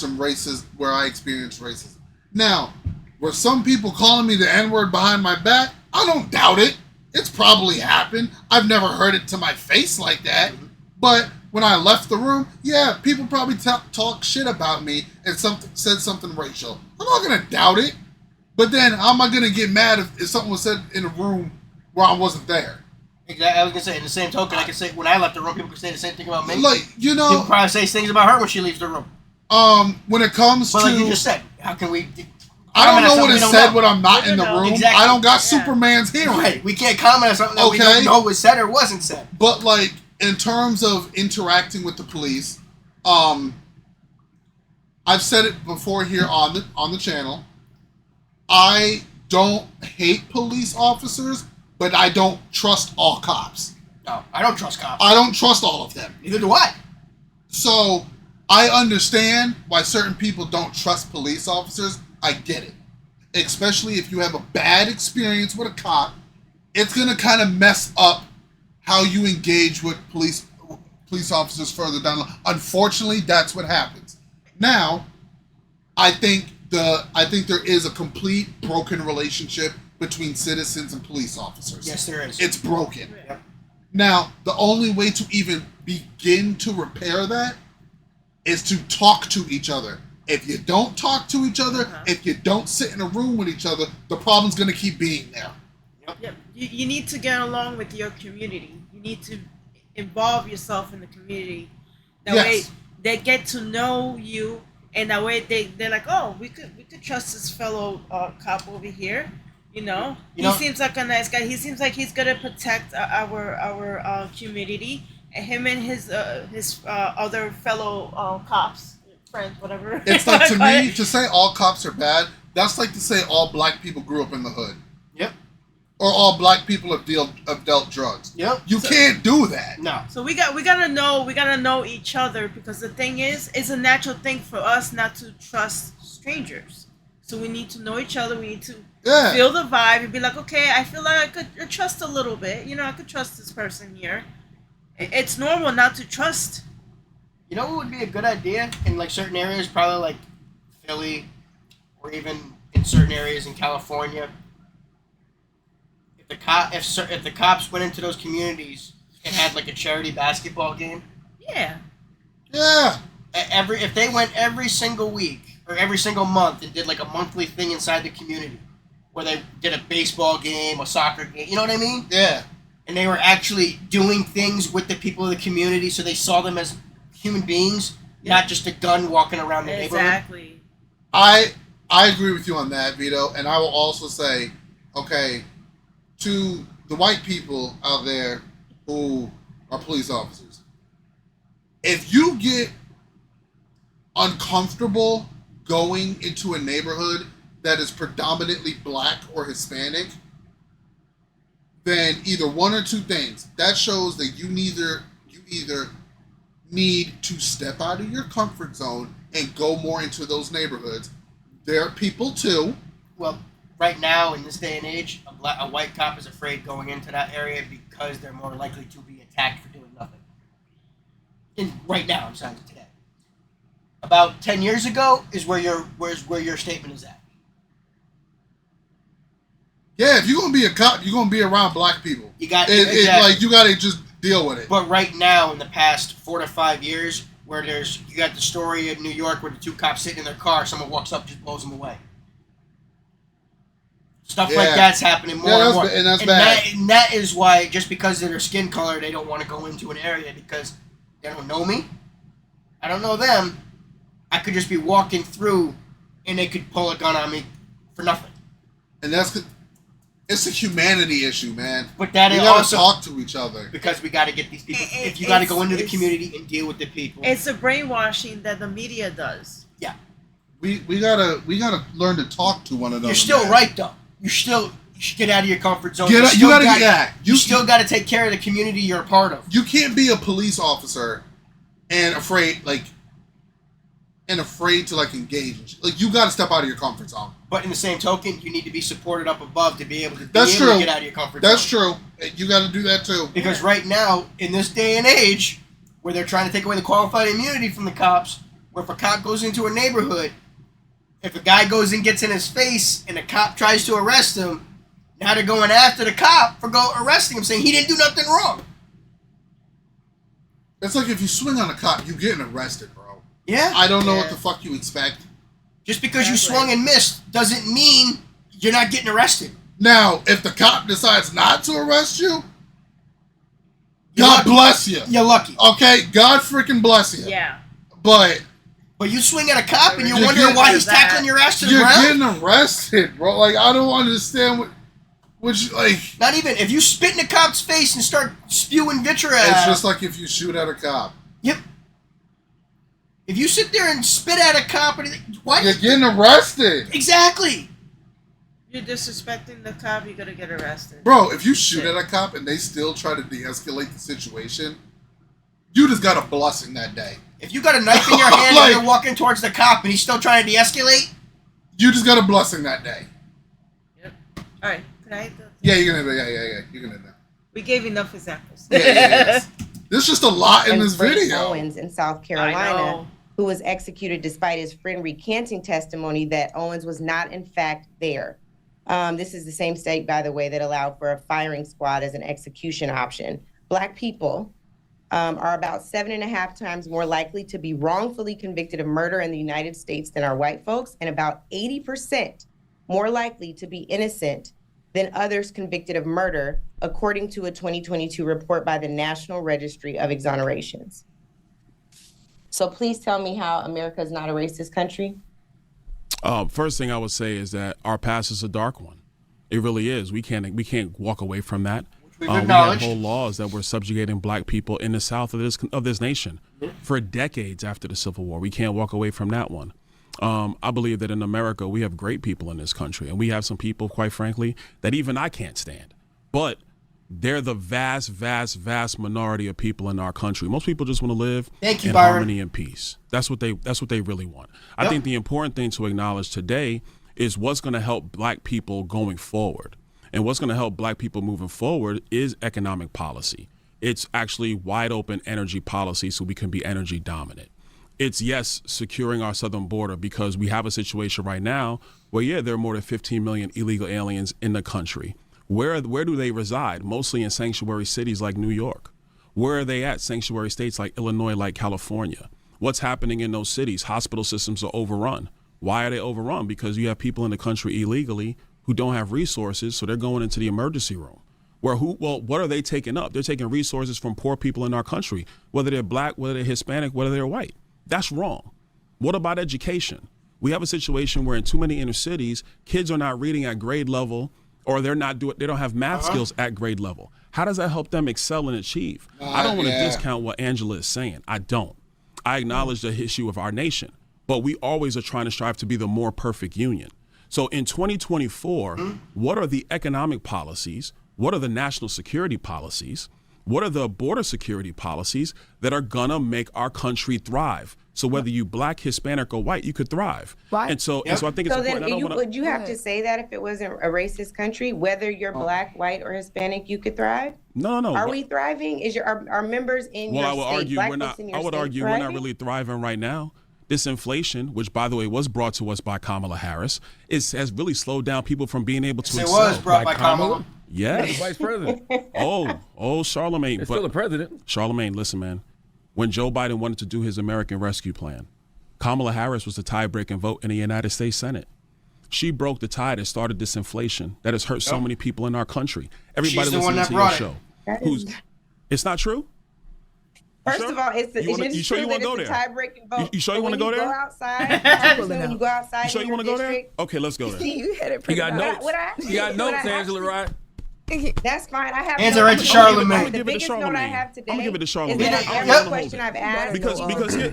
where I experienced racism. Now, were some people calling me the N-word behind my back? I don't doubt it. It's probably happened. I've never heard it to my face like that. But when I left the room, yeah, people probably talk shit about me and said something racial. I'm not going to doubt it. But then how am I going to get mad if something was said in a room where I wasn't there? Exactly. I was gonna say, in the same token, I can say when I left the room, people can say the same thing about me. People probably say things about her when she leaves the room. When it comes to, like you just said, how can we? I don't know what is said when I'm not in the room. Exactly. I don't got Superman's hearing. Right. We can't comment on something that we don't know was said or wasn't said. But in terms of interacting with the police, I've said it before here on the channel. I don't hate police officers. But I don't trust all cops. No, I don't trust cops. I don't trust all of them. Neither do I. So, I understand why certain people don't trust police officers. I get it. Especially if you have a bad experience with a cop, it's going to kind of mess up how you engage with police officers further down the line. Unfortunately, that's what happens. Now, I think there is a complete broken relationship between citizens and police officers. Yes, there is. It's broken. Yep. Now, the only way to even begin to repair that is to talk to each other. If you don't talk to each other, if you don't sit in a room with each other, the problem's going to keep being there. Yep. You need to get along with your community. You need to involve yourself in the community. That way they get to know you, and that way they're like, oh, we could trust this fellow cop over here. He seems like a nice guy. He seems like he's gonna protect our community. And him and his other fellow cops, friends, whatever. It's like, to me, to say all cops are bad, that's like to say all black people grew up in the hood. Yep. or all black people have dealt drugs. Yep. You can't do that. No. So we gotta know each other, because the thing is, it's a natural thing for us not to trust strangers. So we need to know each other. We need to feel the vibe and be like, okay, I feel like I could trust a little bit. You know, I could trust this person here. It's normal not to trust. You know what would be a good idea in like certain areas, probably like Philly, or even in certain areas in California. If the cops went into those communities and had like a charity basketball game. Yeah. Yeah. If they went every single week or every single month and did like a monthly thing inside the community, where they did a baseball game, a soccer game, you know what I mean? Yeah. And they were actually doing things with the people of the community, so they saw them as human beings, not just a gun walking around the neighborhood. Exactly. I agree with you on that, Vito, and I will also say, okay, to the white people out there who are police officers, if you get uncomfortable going into a neighborhood that is predominantly black or Hispanic, then either one or two things. That shows that you either need to step out of your comfort zone and go more into those neighborhoods. There are people too. Well, right now in this day and age, a white cop is afraid going into that area because they're more likely to be attacked for doing nothing. Right now, I'm saying today. About 10 years ago is where your statement is at. Yeah, if you're gonna be a cop, you're gonna be around black people. You got exactly. Like you gotta just deal with it. But right now, in the past 4 to 5 years, where you got the story in New York where the two cops sitting in their car, someone walks up, just blows them away. Stuff like that's happening more and more. And that's bad. And that is why, just because of their skin color, they don't want to go into an area, because they don't know me. I don't know them. I could just be walking through, and they could pull a gun on me for nothing. And it's a humanity issue, man. But that we is gotta also talk to each other, because we got to get these people. If you got to go into the community and deal with the people, it's the brainwashing that the media does. Yeah, we gotta learn to talk to one another. You're still man. right though. You should get out of your comfort zone. You still got to take care of the community you're a part of. You can't be a police officer and afraid to like engage. Like you got to step out of your comfort zone. But in the same token, you need to be supported up above to be able to to get out of your comfort zone. That's true. You got to do that too. Because right now, in this day and age, where they're trying to take away the qualified immunity from the cops, where if a cop goes into a neighborhood, if a guy goes and gets in his face and a cop tries to arrest him, now they're going after the cop for arresting him, saying he didn't do nothing wrong. It's like if you swing on a cop, you're getting arrested, bro. Yeah. I don't know what the fuck you expect. Just because you swung and missed doesn't mean you're not getting arrested. Now, if the cop decides not to arrest you, God bless you. You're lucky. Okay? God freaking bless you. Yeah. But you swing at a cop and you're wondering why he's tackling your ass to the ground? You're getting arrested, bro. Like, I don't understand which, like... Not even. If you spit in a cop's face and start spewing vitriol... It's just like if you shoot at a cop. Yep. If you sit there and spit at a cop... Why? You're getting arrested. Exactly. You're disrespecting the cop, you're going to get arrested. Bro, if you shoot at a cop and they still try to de-escalate the situation, you just got a blessing that day. If you got a knife in your hand and you're walking towards the cop and he's still trying to de-escalate... You just got a blessing that day. Yep. All right. Can I... Yeah, you're going to... Yeah. You're going to know. We gave enough examples. Yeah. There's just a lot in this video. Owens in South Carolina, who was executed despite his friend recanting testimony that Owens was not, in fact, there. This is the same state, by the way, that allowed for a firing squad as an execution option. Black people are about 7.5 times more likely to be wrongfully convicted of murder in the United States than are white folks, and about 80% more likely to be innocent than others convicted of murder, according to a 2022 report by the National Registry of Exonerations. So please tell me how America is not a racist country. First thing I would say is that our past is a dark one. It really is. We can't walk away from that. We have whole laws that were subjugating black people in the South of this nation for decades after the Civil War. We can't walk away from that one. I believe that in America, we have great people in this country, and we have some people, quite frankly, that even I can't stand. But they're the vast, vast, vast minority of people in our country. Most people just want to live in harmony and peace. That's what they really want. I think the important thing to acknowledge today is what's going to help black people going forward. And what's going to help black people moving forward is economic policy. It's actually wide open energy policy so we can be energy dominant. It's, yes, securing our southern border because we have a situation right now where, there are more than 15 million illegal aliens in the country. Where do they reside? Mostly in sanctuary cities like New York. Where are they at? Sanctuary states like Illinois, like California. What's happening in those cities? Hospital systems are overrun. Why are they overrun? Because you have people in the country illegally who don't have resources, so they're going into the emergency room. What are they taking up? They're taking resources from poor people in our country, whether they're black, whether they're Hispanic, whether they're white. That's wrong. What about education? We have a situation where in too many inner cities, kids are not reading at grade level, or they don't have math skills at grade level. How does that help them excel and achieve? I don't want to discount what Angela is saying. I don't. I acknowledge the issue of our nation, but we always are trying to strive to be the more perfect union. So in 2024, what are the economic policies? What are the national security policies? What are the border security policies that are gonna make our country thrive? So whether you black, Hispanic, or white, you could thrive. Right. And so I think it's important. Then would you have to say that if it wasn't a racist country, whether you're black, white, or Hispanic, you could thrive? No. Are we thriving? Are members in your state? I would argue we're not really thriving right now. This inflation, which by the way was brought to us by Kamala Harris, has really slowed down people from being able to excel. It was brought by Kamala. Yes. The vice president. Oh, Charlemagne. It's still the president. Charlemagne, listen, man. When Joe Biden wanted to do his American Rescue Plan, Kamala Harris was the tie-breaking vote in the United States Senate. She broke the tie that started this inflation that has hurt so many people in our country. Everybody listening to your show. It's not true? First of all, you sure you want to go there? Tie-breaking vote. You sure you want to go there? When you go outside, you sure you want to go there? Okay, let's go there. You had it You got notes. You got notes, Angela, right? That's fine. I have. Hands are right to Charlemagne. The biggest note I have today. I'm gonna give it to Charlemagne. Is that every question I've asked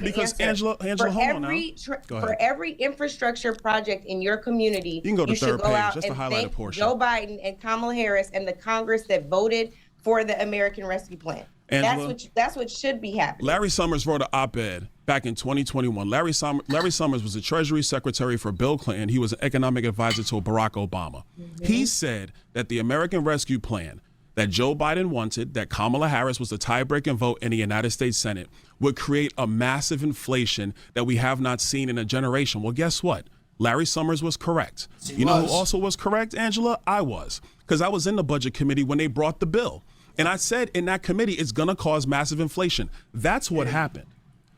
because Angela, hold on now. For every infrastructure project in your community, you can go to should third go page, out just and to highlight a thank portion. Joe Biden and Kamala Harris and the Congress that voted for the American Rescue Plan. Angela, that's what should be happening. Larry Summers wrote an op-ed back in 2021. Larry Summers was the Treasury Secretary for Bill Clinton. He was an economic advisor to Barack Obama. He said that the American Rescue Plan that Joe Biden wanted, that Kamala Harris was the tie-breaking vote in the United States Senate, would create a massive inflation that we have not seen in a generation. Well, guess what? Larry Summers was correct. You know who also was correct, Angela? I was, because I was in the Budget Committee when they brought the bill. And I said in that committee, it's going to cause massive inflation. That's what happened.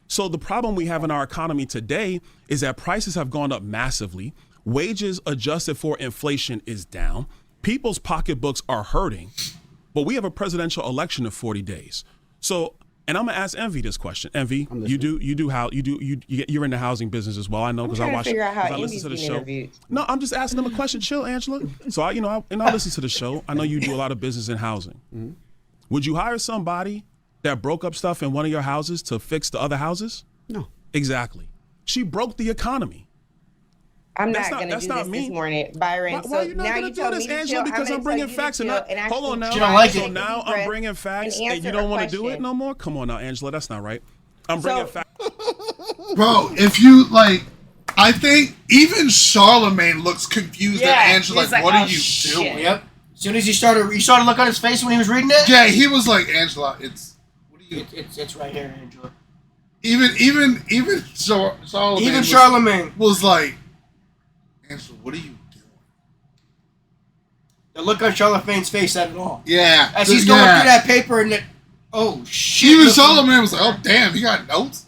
So the problem we have in our economy today is that prices have gone up massively. Wages adjusted for inflation is down. People's pocketbooks are hurting. But we have a presidential election in 40 days. So, and I'm gonna ask Envy this question. Envy, you're in the housing business as well. I know because I watch. I listen to the show. Interviewed. No, I'm just asking them a question. Chill, Angela. So I listen to the show. I know you do a lot of business in housing. Mm-hmm. Would you hire somebody that broke up stuff in one of your houses to fix the other houses? No. Exactly. She broke the economy. I'm not going to do this morning, Byron. Why are you not going to do this, Angela? Because I'm bringing facts. Hold on now. You don't like it. So now I'm bringing facts and you don't want to do it no more? Come on now, Angela. That's not right. I'm bringing facts. Bro, if you I think even Charlemagne looks confused at Angela. Like, what are you doing? Yep. As soon as you saw the look on his face when he was reading it. Yeah, he was like, Angela, it's right here, Angela. Even Charlemagne was like, Angela, what are you doing? The look on Charlemagne's face said it all. Yeah. As he's going through that paper and oh shit. Even Charlemagne was like, oh damn, he got notes.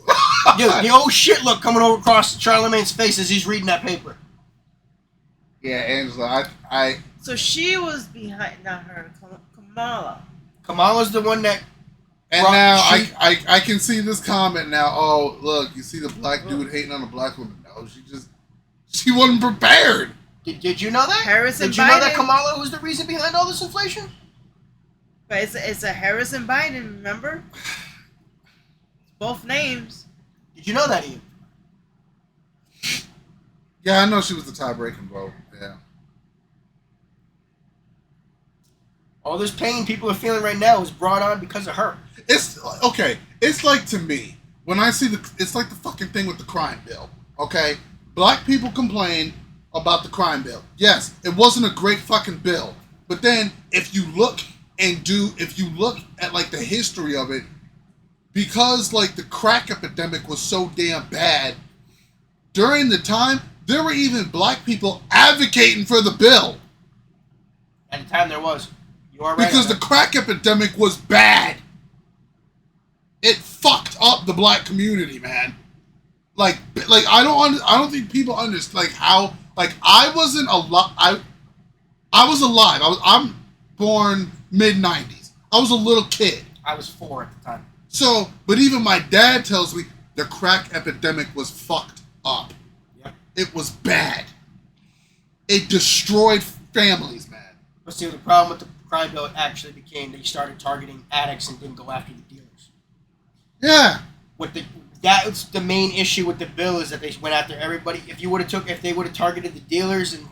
Dude, the old shit look coming over across Charlemagne's face as he's reading that paper. Yeah, Angela, I So she was behind, not her, Kamala. Kamala's the one that. And now I can see this comment now. Oh, look, you see the black dude hating on the black woman. No, she wasn't prepared. Did you know that? Harrison Did you Biden. know that Kamala was the reason behind all this inflation? But it's a Harrison Biden, remember? It's both names. Did you know that, Ian? Yeah, I know she was the tie-breaking vote. Yeah. All this pain people are feeling right now is brought on because of her. It's okay. It's like, to me, when I see it's like the fucking thing with the crime bill. Okay, black people complain about the crime bill. Yes, it wasn't a great fucking bill, but then if you look at like the history of it, because like the crack epidemic was so damn bad during the time, there were even black people advocating for the bill. At the time, there was. You are right. Because the crack epidemic was bad. It fucked up the black community, man. Like I don't think people understand like how like I wasn't alive. I was alive. I'm born mid-90s. I was a little kid. I was 4 at the time. So, but even my dad tells me the crack epidemic was fucked up. Yep. It was bad. It destroyed families, man. But see, the problem with the crime bill actually became they started targeting addicts and didn't go after the dealers. Yeah. That was the main issue with the bill is that they went after everybody. If they would have targeted the dealers and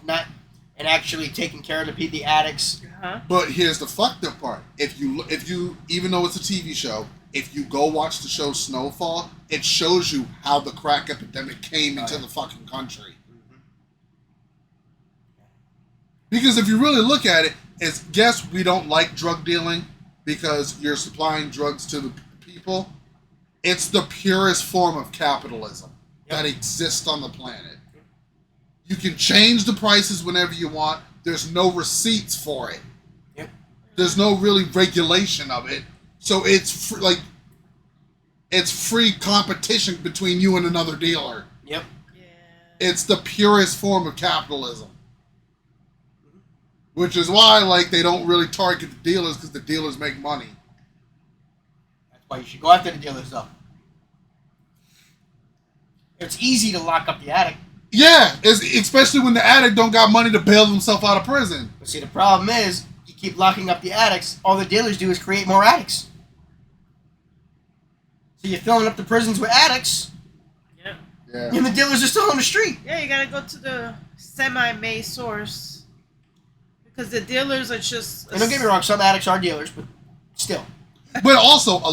actually taken care of the addicts. Uh-huh. But here's the fucked up part. If you even though it's a TV show, if you go watch the show Snowfall, it shows you how the crack epidemic came into the fucking country. Mm-hmm. Because if you really look at it, it's yes, we don't like drug dealing because you're supplying drugs to the people. It's the purest form of capitalism that exists on the planet. You can change the prices whenever you want. There's no receipts for it. Yep. There's no really regulation of it. So it's it's free competition between you and another dealer. Yep. Yeah. It's the purest form of capitalism. Which is why like they don't really target the dealers because the dealers make money. That's why you should go after the dealers, though. It's easy to lock up the addict. Yeah, especially when the addict don't got money to bail himself out of prison. But see, the problem is, you keep locking up the addicts, all the dealers do is create more addicts. So you're filling up the prisons with addicts, Yeah. Yeah. and the dealers are still on the street. Yeah, you gotta go to the semi-May source. Because the dealers are just... And don't get me wrong, some addicts are dealers, but still. But also, a True.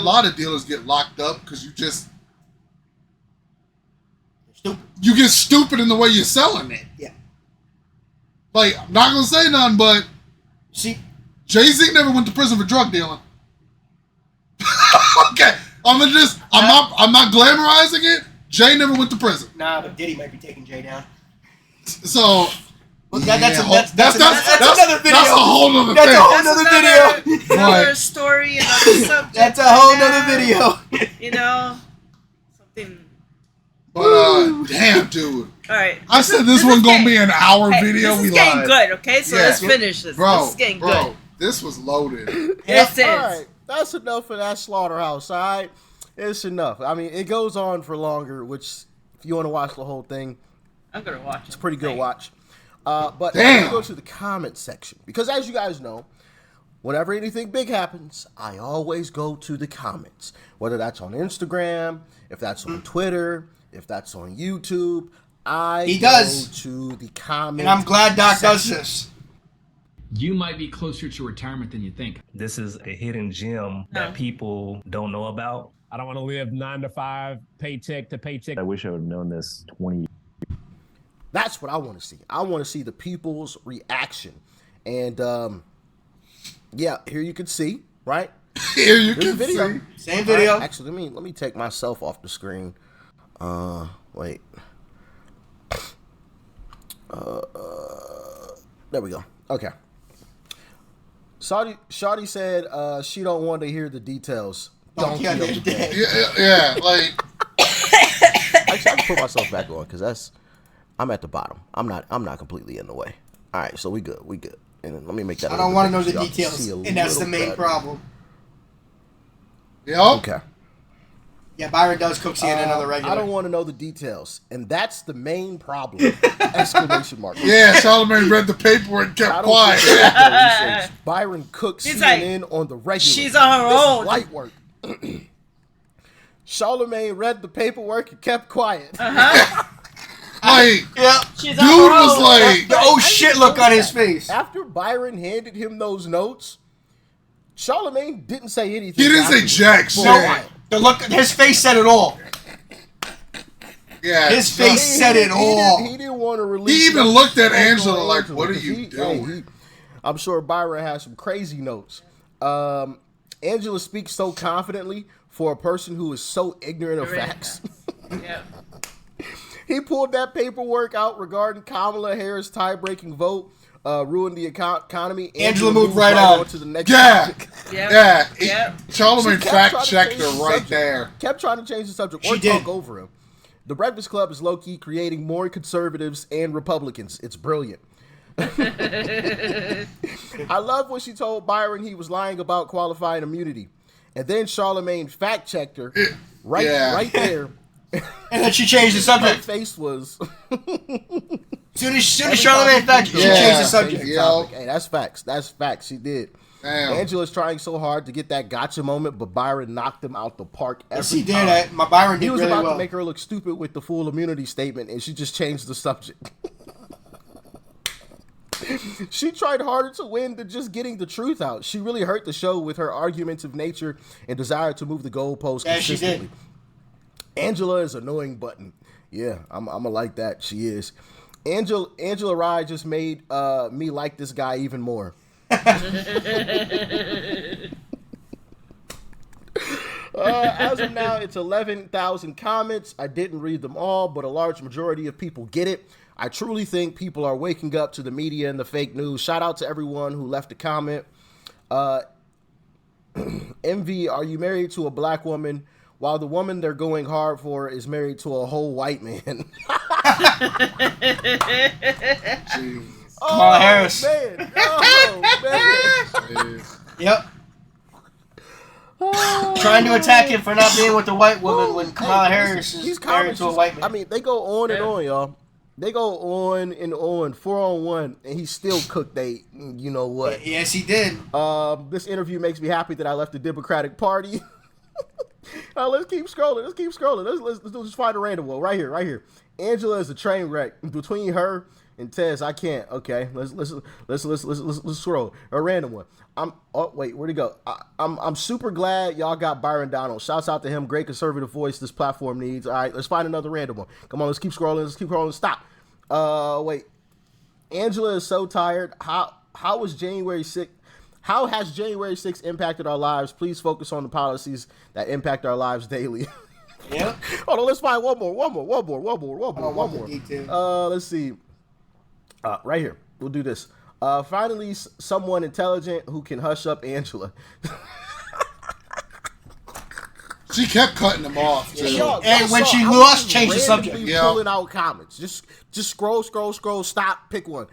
lot of dealers get locked up because They're stupid. you get stupid in the way you're selling it. Yeah. Like, I'm not gonna say nothing, but See, Jay-Z never went to prison for drug dealing. Okay, I'm not glamorizing it. Jay never went to prison. nah, but Diddy might be taking Jay down. So Well, yeah, that's that's another video. That's a whole nother That's thing. a whole That's nother video. another Right. story, another subject. That's a whole right nother now. video. You know? Something... But damn, dude. Alright. I said this one gonna be an hour video. This We is getting lied. good, okay? So Yeah. let's finish this. Bro, This is getting bro, good. this was loaded. This is. All right, that's enough of that slaughterhouse. All right, it's enough. I mean, it goes on for longer, which if you want to watch the whole thing, I'm gonna watch it. it's a pretty good watch. But Damn. let's go to the comment section because, as you guys know, whenever anything big happens, I always go to the comments. Whether that's on Instagram, if that's on Twitter, if that's on YouTube, He does. go to the comments. And I'm glad Doc does section. this. You might be closer to retirement than you think. This is a hidden gem that people don't know about. I don't want to live 9 to 5, paycheck to paycheck. I wish I would have known this 20 years. That's what I want to see. I want to see the people's reaction. And yeah, here you can see, right? Here you Here's can the video. see. Same video. All right, actually, let me take myself off the screen. Wait. There we go. Okay. Shawty said she don't want to hear the details. Donkey of the day. Yeah, like Actually, I can put myself back on because I'm at the bottom. I'm not completely in the way. All right, so we good. And then let me make that. I don't want to know the so y'all can details, see a and that's the little main better. problem. Yep. Okay. Yeah, Byron does cook CNN on the regular. I don't want to know the details, and that's the main problem! Exclamation mark. Yeah, Charlamagne read the paper and I kept don't quiet. think that's what he says. Byron cooks He's CNN on the regular. She's on her This is own. light work. Charlamagne read the paperwork and kept quiet. Uh-huh. Like, yeah, She's dude on her was own. like, the oh shit look on his face. After Byron handed him those notes, Charlemagne didn't say anything. he didn't say afterwards. jack shit. No, the look, his face said it all. Yeah, His face said it all. He didn't want to release. He even nothing looked at on Angela like, "What are 'cause you doing?" I'm sure Byron has some crazy notes. Angela speaks so confidently for a person who is so ignorant of facts. Yeah. He pulled that paperwork out regarding Kamala Harris' tie-breaking vote, ruined the economy. Angela moved right on to the next Yeah, topic. yeah. Charlemagne fact checked her right there. Kept trying to change the subject or She did. talk over him. The Breakfast Club is low-key creating more conservatives and Republicans. It's brilliant. I love when she told Byron he was lying about qualifying immunity. And then Charlemagne fact-checked her right there. And then she changed the Her subject. face was... Soon as Charlemagne fact, she changed the subject. Hey, that's facts. That's facts. She did. Damn. Angela's trying so hard to get that gotcha moment, but Byron knocked him out the park every Yes, he time. did. My Byron He did was really about well. to make her look stupid with the full immunity statement, and she just changed the subject. She tried harder to win than just getting the truth out. She really hurt the show with her argumentative nature and desire to move the goalposts Yeah, she consistently. did. Angela is annoying button. Yeah, I'm gonna like that. She is. Angela Rye just made me like this guy even more. As of now, it's 11,000 comments. I didn't read them all, but a large majority of people get it. I truly think people are waking up to the media and the fake news. Shout out to everyone who left a comment. MV, are you married to a black woman while the woman they're going hard for is married to a whole white man? Kamala Harris. Man. Oh, man. Yep. Trying to attack him for not being with the white woman when Kamala Harris is married to a white man. I mean, they go on and on, y'all. They go on and on, 4-on-1, and he still cooked they, you know what. Yes, he did. This interview makes me happy that I left the Democratic Party. Let's keep scrolling. Let's just find a random one right here. Angela is a train wreck. Between her and Tez, I can't. Okay, let's scroll. A random one. Wait, where'd he go? I'm super glad y'all got Byron Donald. Shouts out to him. Great conservative voice this platform needs. All right, let's find another random one. Come on, let's keep scrolling. Stop. Wait. Angela is so tired. How was January 6th? How has January 6th impacted our lives? Please focus on the policies that impact our lives daily. Yeah. Hold on, let's find one more. Let's see. Right here. We'll do this. Finally, someone intelligent who can hush up Angela. She kept cutting them off. Too. And when she lost, change the subject. Pulling out comments. Just scroll. Stop. Pick one.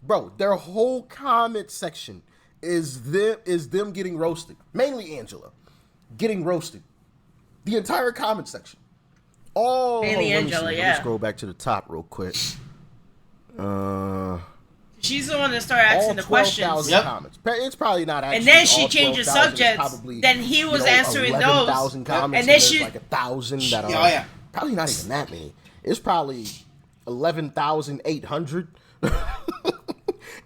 Bro, their whole comment section is them getting roasted. Mainly Angela getting roasted. The entire comment section. Mainly Angela, let me scroll back to the top real quick. She's the one that started asking the questions. Comments. It's probably not actually. And then she all changed the 12,000. subjects. Then he was answering 11,000 those. comments, And then there's she like 1,000 that are probably not even that many. It's probably 11,800.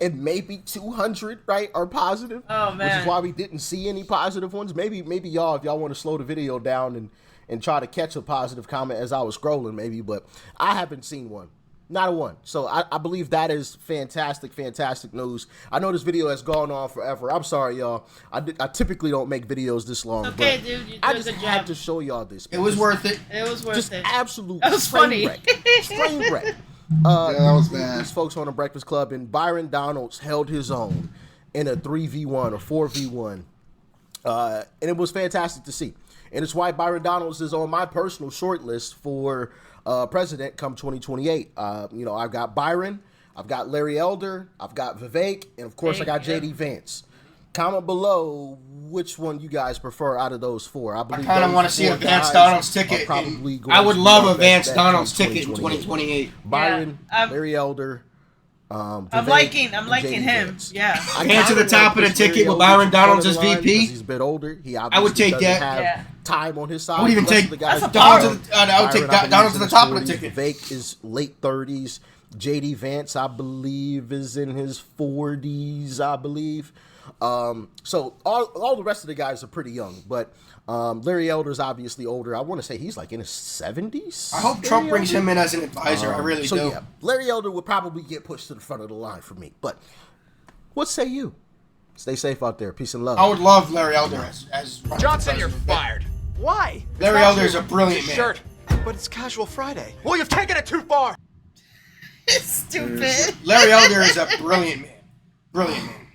And maybe 200, right, are positive. Oh, man. Which is why we didn't see any positive ones. Maybe y'all, if y'all want to slow the video down and try to catch a positive comment as I was scrolling, maybe. But I haven't seen one. Not a one. So I believe that is fantastic news. I know this video has gone on forever. I'm sorry, y'all. I typically don't make videos this long. Okay, but dude. You did I a just good had job. to show y'all this. It was worth it. It was worth Just it. absolute That was funny. wreck. Train wreck. Yeah, that was bad. These folks on the Breakfast Club, and Byron Donalds held his own in a 3v1 or 4v1. And it was fantastic to see. And it's why Byron Donalds is on my personal short list for president come 2028. I've got Byron, I've got Larry Elder, I've got Vivek, and of course I got JD Vance. Comment below which one you guys prefer out of those four. I kind of want to see a Vance Donalds ticket. I would love a Vance Donalds ticket in 2028. Byron, Larry Elder. I'm Vivek, liking him. Vance. Yeah. Hand to the top of the ticket with Byron Donalds as VP. He's a bit older. He I would take obviously that. doesn't have time on his side. I would even The rest take of the guys Donald to I would take Byron, I Donald believe, to is the in top of the his ticket. 40s. Vake is late 30s. JD Vance, I believe, is in his 40s, I believe. So all the rest of the guys are pretty young, but Larry Elder's obviously older. I want to say he's like in his 70s. I hope Trump brings him in as an advisor. I really do. Yeah, Larry Elder would probably get pushed to the front of the line for me. But what say you? Stay safe out there. Peace and love. I would love Larry Elder as Johnson, you're fired. Why? Larry Elder is a brilliant man. Shirt, but it's Casual Friday. Well, you've taken it too far. Stupid. Larry Elder is a brilliant man. Brilliant man.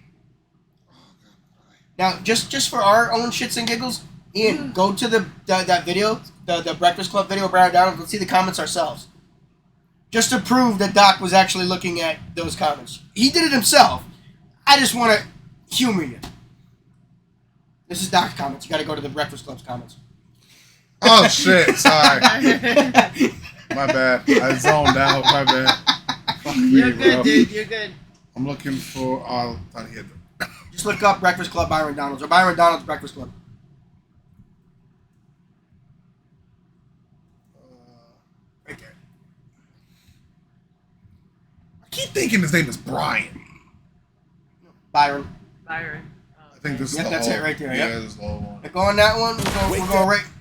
Now, just for our own shits and giggles, Ian, go to that video, the Breakfast Club video, Brian Donald. Let's see the comments ourselves. Just to prove that Doc was actually looking at those comments. He did it himself. I just want to humor you. This is Doc's comments. You got to go to the Breakfast Club's comments. Oh, shit. Sorry. My bad. I zoned out. My bad. Fuck You're me, good, bro. dude. You're good. I'm looking for... I thought he had the... Just look up Breakfast Club Byron Donalds or Byron Donalds Breakfast Club. Right there. I keep thinking his name is Brian. Byron. Byron. I think this is Yep, the that's whole, it right there. Yeah, Yep. this is the whole one. Go on that one.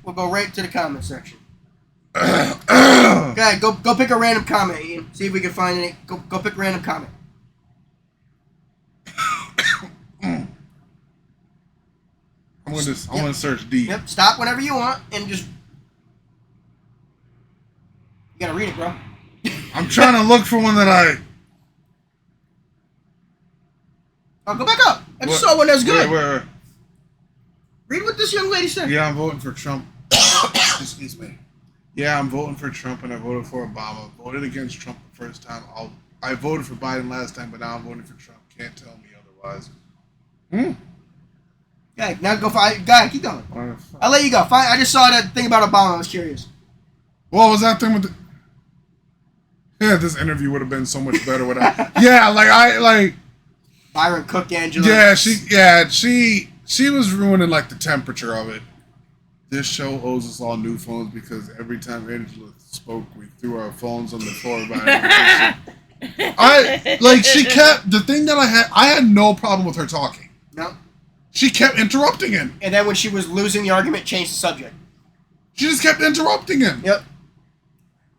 We'll go right to the comment section. Okay, go pick a random comment, Ian. See if we can find any. Go pick a random comment. I'm gonna search D. Yep. Stop whenever you want and just. You gotta read it, bro. I'm trying to look for one that I... Oh, go back up. I just saw one that's good. Where? Read what this young lady said. Yeah, I'm voting for Trump. Excuse me. Yeah, I'm voting for Trump, and I voted for Obama. Voted against Trump the first time. I voted for Biden last time, but now I'm voting for Trump. Can't tell me otherwise. Okay, now go find. Go ahead, keep going. I'll let you go. I just saw that thing about Obama. I was curious. What was that thing with the... Yeah, this interview would have been so much better without... Yeah, Byron Cook, Angela. Yeah, she was ruining like the temperature of it. This show owes us all new phones because every time Angela spoke, we threw our phones on the floor. She kept the thing that I had no problem with her talking. No. She kept interrupting him. And then when she was losing the argument, changed the subject. She just kept interrupting him. Yep.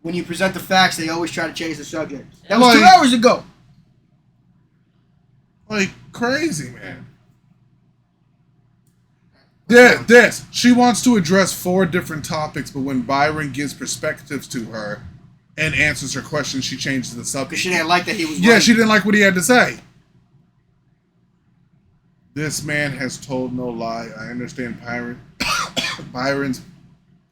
When you present the facts, they always try to change the subject. That was 2 hours ago. Like crazy, man. Yeah, this. She wants to address 4 different topics, but when Byron gives perspectives to her and answers her questions, she changes the subject. Because she didn't like that he was Yeah, right. she didn't like what he had to say. This man has told no lie. I understand Byron's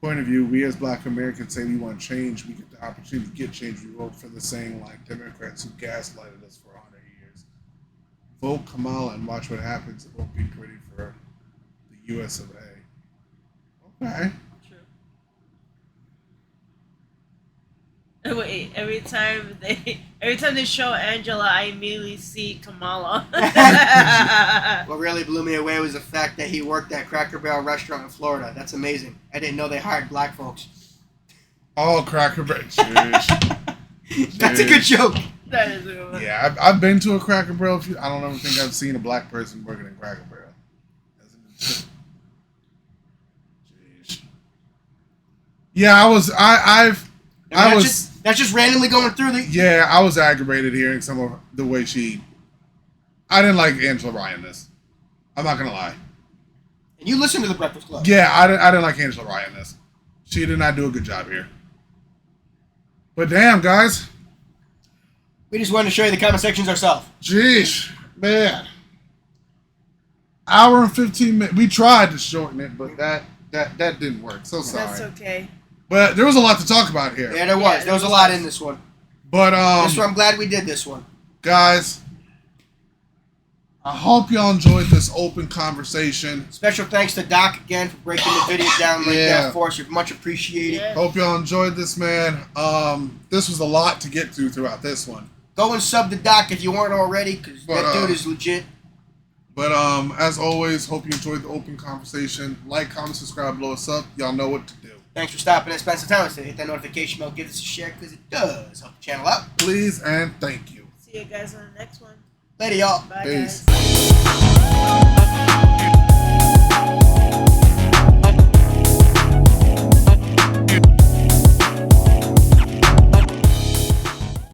point of view. We as Black Americans say we want change. We get the opportunity to get change. We vote for the same like Democrats who gaslighted us for 100 years. Vote Kamala and watch what happens. It won't be pretty for the U.S. of A. Okay. Wait, every time they show Angela, I immediately see Kamala. What really blew me away was the fact that he worked at Cracker Barrel restaurant in Florida. That's amazing. I didn't know they hired black folks. Oh, Cracker Barrel. That's a good joke. That is a good one. Yeah, I've been to a Cracker Barrel. I don't ever think I've seen a black person working in Cracker Barrel. Jeez. Yeah, That's just randomly going through the. Yeah, I was aggravated hearing some of the way she. I didn't like Angela Ryan this. I'm not gonna lie. And you listen to the Breakfast Club. Yeah, I didn't like Angela Ryan this. She did not do a good job here. But damn, guys. We just wanted to show you the comment sections ourselves. Jeez, man. Hour and 15 minutes. We tried to shorten it, but that didn't work. So sorry. That's okay. But there was a lot to talk about here. Yeah, there was. There was a lot in this one. But this one, I'm glad we did this one. Guys, I hope y'all enjoyed this open conversation. Special thanks to Doc again for breaking the video down like that for us. You're much appreciated. Yeah. Hope y'all enjoyed this, man. This was a lot to get through throughout this one. Go and sub to Doc if you weren't already, because that dude is legit. But as always, hope you enjoyed the open conversation. Like, comment, subscribe, blow us up. Y'all know what to do. Thanks for stopping and spending some time with us. Hit that notification bell, give us a share because it does help the channel out. Please and thank you. See you guys on the next one. Later, y'all. Bye, Peace. guys.